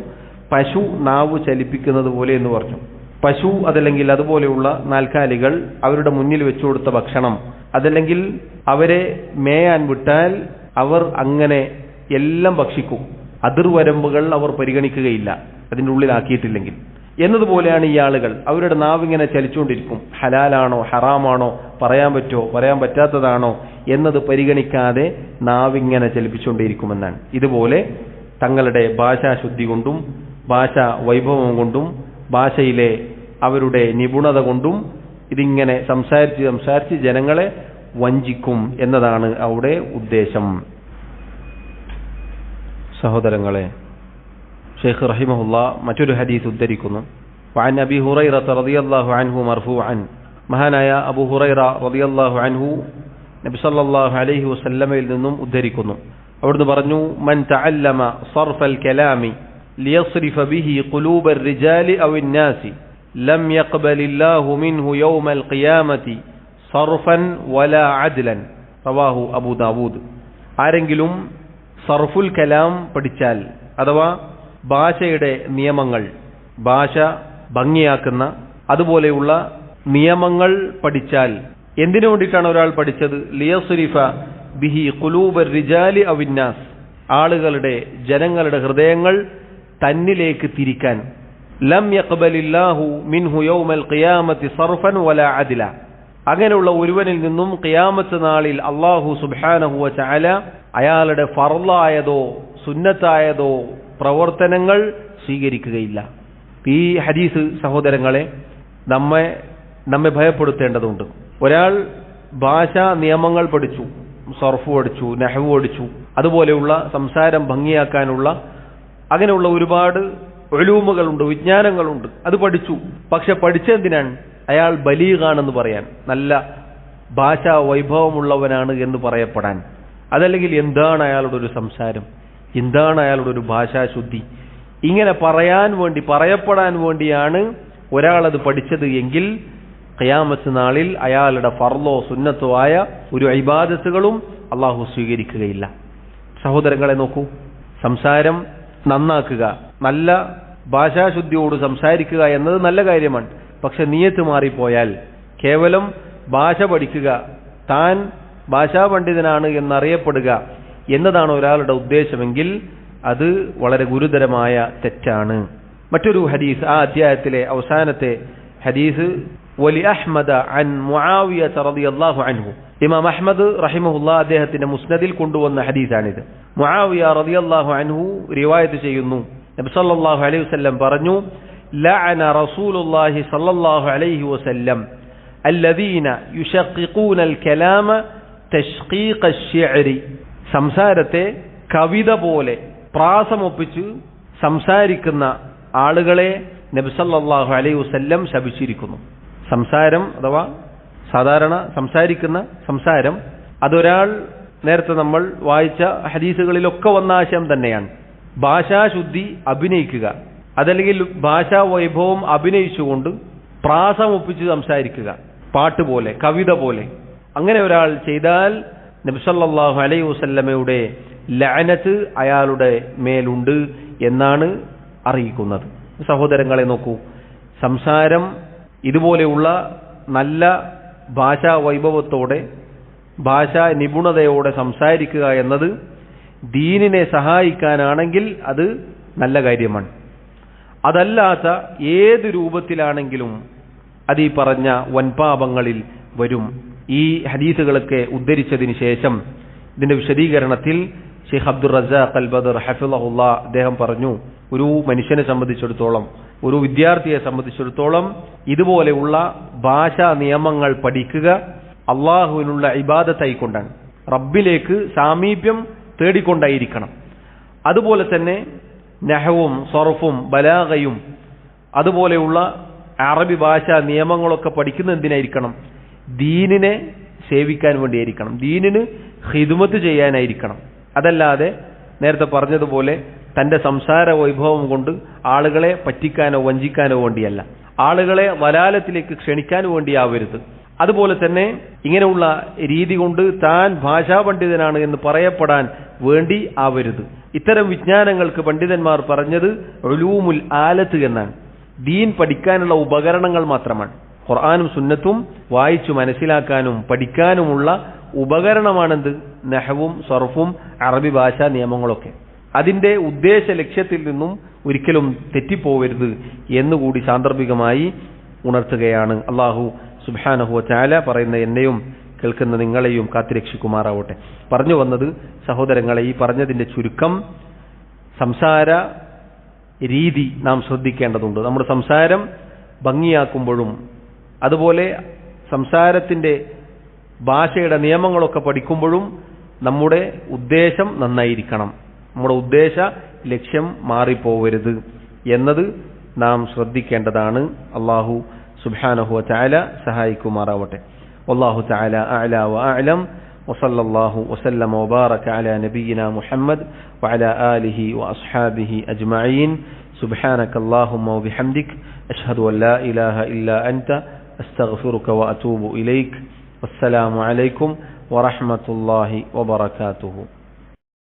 പശു നാവ് ചലിപ്പിക്കുന്നത് പോലെ എന്ന് പറഞ്ഞു. പശു അതല്ലെങ്കിൽ അതുപോലെയുള്ള നാൽക്കാലികൾ അവരുടെ മുന്നിൽ വെച്ചു കൊടുത്ത ഭക്ഷണം, അതല്ലെങ്കിൽ അവരെ മേയാൻ വിട്ടാൽ അവർ അങ്ങനെ എല്ലാം ഭക്ഷിക്കും. അതിർവരമ്പുകൾ അവർ പരിഗണിക്കുകയില്ല അതിൻ്റെ ഉള്ളിലാക്കിയിട്ടില്ലെങ്കിൽ. എന്നതുപോലെയാണ് ഈ ആളുകൾ. അവരുടെ നാവിങ്ങനെ ചലിച്ചുകൊണ്ടിരിക്കും. ഹലാലാണോ ഹറാമാണോ, പറയാൻ പറ്റുമോ പറയാൻ പറ്റാത്തതാണോ എന്നത് പരിഗണിക്കാതെ നാവിങ്ങനെ ചലിപ്പിച്ചുകൊണ്ടിരിക്കുമെന്നാണ്. ഇതുപോലെ തങ്ങളുടെ ഭാഷാശുദ്ധി കൊണ്ടും ഭാഷാ വൈഭവം കൊണ്ടും ഭാഷയിലെ അവരുടെ നിപുണത കൊണ്ടും ഇതിങ്ങനെ സംസാരിച്ച് ജനങ്ങളെ വഞ്ചിക്കും എന്നതാണ് അവിടെ ഉദ്ദേശം. സഹോദരങ്ങളെ, ഷെയ്ഖ് റഹിമഹുല്ലാ മറ്റൊരു ഹദീസ് ഉദ്ധരിക്കുന്നു. വഅൻ അബീ ഹുറൈറ റളിയല്ലാഹു അൻഹു മർഫൂഅൻ, മഹാനായ അബൂ ഹുറൈറ റളിയല്ലാഹു അൻഹു നബി സല്ലല്ലാഹു അലൈഹി വസല്ലമയിൽ നിന്നും ഉദ്ധരിക്കുന്നു. അവിടുന്ന് പറഞ്ഞു, മൻ തഅല്ലമ സർഫൽ കലാമി ലിയസ്രിഫ ബിഹി ഖുലൂബർ റിജാലി ഔൻ നാസി ലം യഖ്ബലില്ലാഹു മിൻഹു യൗമൽ ഖിയാമത്തി സർഫൻ വലാ അദ്ലൻ. റവാഹു അബൂ ദാവൂദ്. ആരെങ്കിലും സർഫുൽ കലാം പഠിച്ചാൽ, അഥവാ ഭാഷയുടെ നിയമങ്ങൾ, ഭാഷ ഭംഗിയാക്കുന്ന അതുപോലെയുള്ള നിയമങ്ങൾ പഠിച്ചാൽ, എന്തിനു വേണ്ടിയിട്ടാണ് ഒരാൾ പഠിച്ചത്? ലിയസ്രിഫ ബിഹി ഖുലൂബർ റിജാലി അവിന്നാസ്, ആളുകളുടെ ജനങ്ങളുടെ ഹൃദയങ്ങൾ തന്നിലേക്ക് തിരിക്കാൻ. ലം യഖ്ബലില്ലാഹു മിൻഹു യൗമൽ ഖിയാമത്തി സർഫൻ വലാ അദ്ല, അങ്ങനെയുള്ള ഒരുവനിൽ നിന്നും ഖിയാമത്ത് നാളിൽ അല്ലാഹു സുബ്ഹാനഹു വ തആല അയാളുടെ ഫർളായതോ സുന്നത്തായതോ പ്രവർത്തനങ്ങൾ സ്വീകരിക്കുകയില്ല. ഈ ഹദീസ് സഹോദരങ്ങളെ നമ്മെ ഭയപ്പെടുത്തേണ്ടതുണ്ട്. ഒരാൾ ഭാഷാ നിയമങ്ങൾ പഠിച്ചു, സർഫ് പഠിച്ചു, നഹ്വ് പഠിച്ചു, അതുപോലെയുള്ള സംസാരം ഭംഗിയാക്കാനുള്ള അങ്ങനെയുള്ള ഒരുപാട് ഉലൂമുകളുണ്ട്, വിജ്ഞാനങ്ങളുണ്ട്, അത് പഠിച്ചു. പക്ഷെ പഠിച്ചെന്തിനാണ്? അയാൾ ബലീഗാണെന്ന് പറയാൻ, നല്ല ഭാഷാ വൈഭവമുള്ളവനാണ് എന്ന് പറയപ്പെടാൻ. അതല്ലെങ്കിൽ എന്താണ് അയാളുടെ ഒരു സംസാരം, എന്താണ് അയാളുടെ ഒരു ഭാഷാശുദ്ധി, ഇങ്ങനെ പറയാൻ വേണ്ടി, പറയപ്പെടാൻ വേണ്ടിയാണ് ഒരാളത് പഠിച്ചത് എങ്കിൽ ഖിയാമത്ത് നാളിൽ അയാളുടെ ഫർളോ സുന്നത്തോ ആയ ഒരു ഇബാദത്തുകളും അള്ളാഹു സ്വീകരിക്കുകയില്ല. സഹോദരങ്ങളെ നോക്കൂ, സംസാരം നന്നാക്കുക, നല്ല ഭാഷാശുദ്ധിയോട് സംസാരിക്കുക എന്നത് നല്ല കാര്യമാണ്. പക്ഷെ നിയത്ത് മാറിപ്പോയാൽ, കേവലം ഭാഷ പഠിക്കുക, താൻ ഭാഷാ പണ്ഡിതനാണ് എന്നറിയപ്പെടുക എന്നതാണ് ഒരാളുടെ ഉദ്ദേശമെങ്കിൽ അത് വളരെ ഗുരുതരമായ തെറ്റാണ്. മറ്റൊരു ഹദീസ്, ആ അധ്യായത്തിലെ അവസാനത്തെ ഹദീസ് വലി അഹ്മദ അൻ മുആവിയ റളിയല്ലാഹു അൻഹു. ഇമാം അഹ്മദ് റഹിമഹുല്ലാഹ് അദ്ദേഹത്തിന്റെ മുസ്നദിൽ കൊണ്ടുവന്ന ഹദീസാണിത്. മുആവിയ റളിയല്ലാഹു അൻഹു റിവായത്ത് ചെയ്യുന്നു, നബി സല്ലല്ലാഹു അലൈഹി വസല്ലം പറഞ്ഞു, ലഅന റസൂലുള്ളാഹി സല്ലല്ലാഹു അലൈഹി വസല്ലം അല്ലദീന യുശഖിഖൂന അൽ-കലാമ തശ്ഖീഖ അശ്-ശിഅരി. സംസാരത്തെ കവിത പോലെ പ്രാസമൊപ്പിച്ച് സംസാരിക്കുന്ന ആളുകളെ നബി സല്ലല്ലാഹു അലൈഹി വസല്ലം ശപിച്ചിരിക്കുന്നു. സംസാരം അഥവാ സാധാരണ സംസാരിക്കുന്ന സംസാരം അതൊരാൾ നേരത്തെ നമ്മൾ വായിച്ച ഹദീസുകളിലൊക്കെ വന്ന ആശയം തന്നെയാണ്. ഭാഷാശുദ്ധി അഭിനയിക്കുക, അതല്ലെങ്കിൽ ഭാഷാ വൈഭവം അഭിനയിച്ചുകൊണ്ട് പ്രാസമൊപ്പിച്ച് സംസാരിക്കുക, പാട്ട് പോലെ കവിത പോലെ. അങ്ങനെ ഒരാൾ ചെയ്താൽ നബി സല്ലല്ലാഹു അലൈഹി വസല്ലമയുടെ ലഅനത്ത് അയാളുടെ മേലുണ്ട് എന്നാണ് അറിയിക്കുന്നത്. സഹോദരങ്ങളെ നോക്കൂ, സംസാരം ഇതുപോലെയുള്ള നല്ല ഭാഷാ വൈഭവത്തോടെ ഭാഷാ നിപുണതയോടെ സംസാരിക്കുക എന്നത് ദീനിനെ സഹായിക്കാനാണെങ്കിൽ അത് നല്ല കാര്യമാണ്. അതല്ലാത്ത ഏത് രൂപത്തിലാണെങ്കിലും അത് ഈ പറഞ്ഞ വൻപാപങ്ങളിൽ വരും. ഈ ഹദീസുകളൊക്കെ ഉദ്ധരിച്ചതിന് ശേഷം ഇതിന്റെ വിശദീകരണത്തിൽ ഷെയ്ഖ് അബ്ദുർ റസാഖ് അൽ ബദർ ഹഫിളഹുല്ലാ അദ്ദേഹം പറഞ്ഞു, ഒരു മനുഷ്യനെ സംബന്ധിച്ചിടത്തോളം, ഒരു വിദ്യാർത്ഥിയെ സംബന്ധിച്ചിടത്തോളം ഇതുപോലെയുള്ള ഭാഷാ നിയമങ്ങൾ പഠിക്കുക അള്ളാഹുവിനുള്ള ഇബാദത്തായിക്കൊണ്ടാണ്, റബ്ബിലേക്ക് സാമീപ്യം തേടിക്കൊണ്ടായിരിക്കണം. അതുപോലെ തന്നെ നഹവും സർഫും ബലാഗയും അതുപോലെയുള്ള അറബി ഭാഷാ നിയമങ്ങളൊക്കെ പഠിക്കുന്ന എന്തിനായിരിക്കണം? ദീനിനെ സേവിക്കാൻ വേണ്ടിയായിരിക്കണം, ദീനിന് ഖിദ്മത്ത് ചെയ്യാനായിരിക്കണം. അതല്ലാതെ നേരത്തെ പറഞ്ഞതുപോലെ തന്റെ സംസാര വൈഭവം കൊണ്ട് ആളുകളെ പറ്റിക്കാനോ വഞ്ചിക്കാനോ വേണ്ടിയല്ല, ആളുകളെ വലാലത്തിലേക്ക് ക്ഷണിക്കാൻ വേണ്ടിയാവരുത്. അതുപോലെ തന്നെ ഇങ്ങനെയുള്ള രീതി കൊണ്ട് താൻ ഭാഷാ പണ്ഡിതനാണ് എന്ന് പറയപ്പെടാൻ വേണ്ടി ആവരുത്. ഇത്തരം വിജ്ഞാനങ്ങൾക്ക് പണ്ഡിതന്മാർ പറഞ്ഞത് ഉലൂമുൽ ആലത്ത് എന്നാണ്, ദീൻ പഠിക്കാനുള്ള ഉപകരണങ്ങൾ മാത്രമാണ്. ഖുർആനും സുന്നത്തും വായിച്ചു മനസ്സിലാക്കാനും പഠിക്കാനുമുള്ള ഉപകരണമാണെന്ത്? നഹവും സർഫും അറബി ഭാഷാ നിയമങ്ങളൊക്കെ. അതിന്റെ ഉദ്ദേശ ലക്ഷ്യത്തിൽ നിന്നും ഒരിക്കലും തെറ്റിപ്പോവരുത് എന്നുകൂടി സാന്ദർഭികമായി ഉണർത്തുകയാണ്. അല്ലാഹു സുബ്ഹാനഹു വ തആല പറയുന്ന എന്നെയും കേൾക്കുന്ന നിങ്ങളെയും കാത്തുരക്ഷിക്കുമാറാവട്ടെ. പറഞ്ഞു വന്നത് സഹോദരങ്ങളെ, ഈ പറഞ്ഞതിന്റെ ചുരുക്കം സംസാര രീതി നാം ശ്രദ്ധിക്കേണ്ടതുണ്ട്. നമ്മുടെ സംസാരം ഭംഗിയാക്കുമ്പോഴും അതുപോലെ സംസാരത്തിന്റെ ഭാഷയുടെ നിയമങ്ങളൊക്കെ പഠിക്കുമ്പോഴും നമ്മുടെ ഉദ്ദേശം നന്നായിരിക്കണം, നമ്മുടെ ഉദ്ദേശ ലക്ഷ്യം മാറിപ്പോവരുത് എന്നത് നാം ശ്രദ്ധിക്കേണ്ടതാണ്. അല്ലാഹു സുബ്ഹാനഹു വ തആല സഹായിക്കുമാറാവട്ടെ. വല്ലാഹു തആല അഅ്ലാ വ അഅ്ലം. വസല്ലല്ലാഹു വസല്ലമ വബാറക അലാ നബിയിനാ മുഹമ്മദ് വഅലാ ആലിഹി വഅസ്ഹാബിഹി അജ്മഈൻ. സുബ്ഹാനകല്ലാഹുമ്മ വബിഹംദിക അഷ്ഹദു അൻ ലാ ഇലാഹ ഇല്ലാ അൻത അസ്തഗ്ഫിറുക വഅതൂബു ഇലൈക്. വസ്സലാമു അലൈക്കും വറഹ്മത്തുള്ളാഹി വബറകാതുഹു.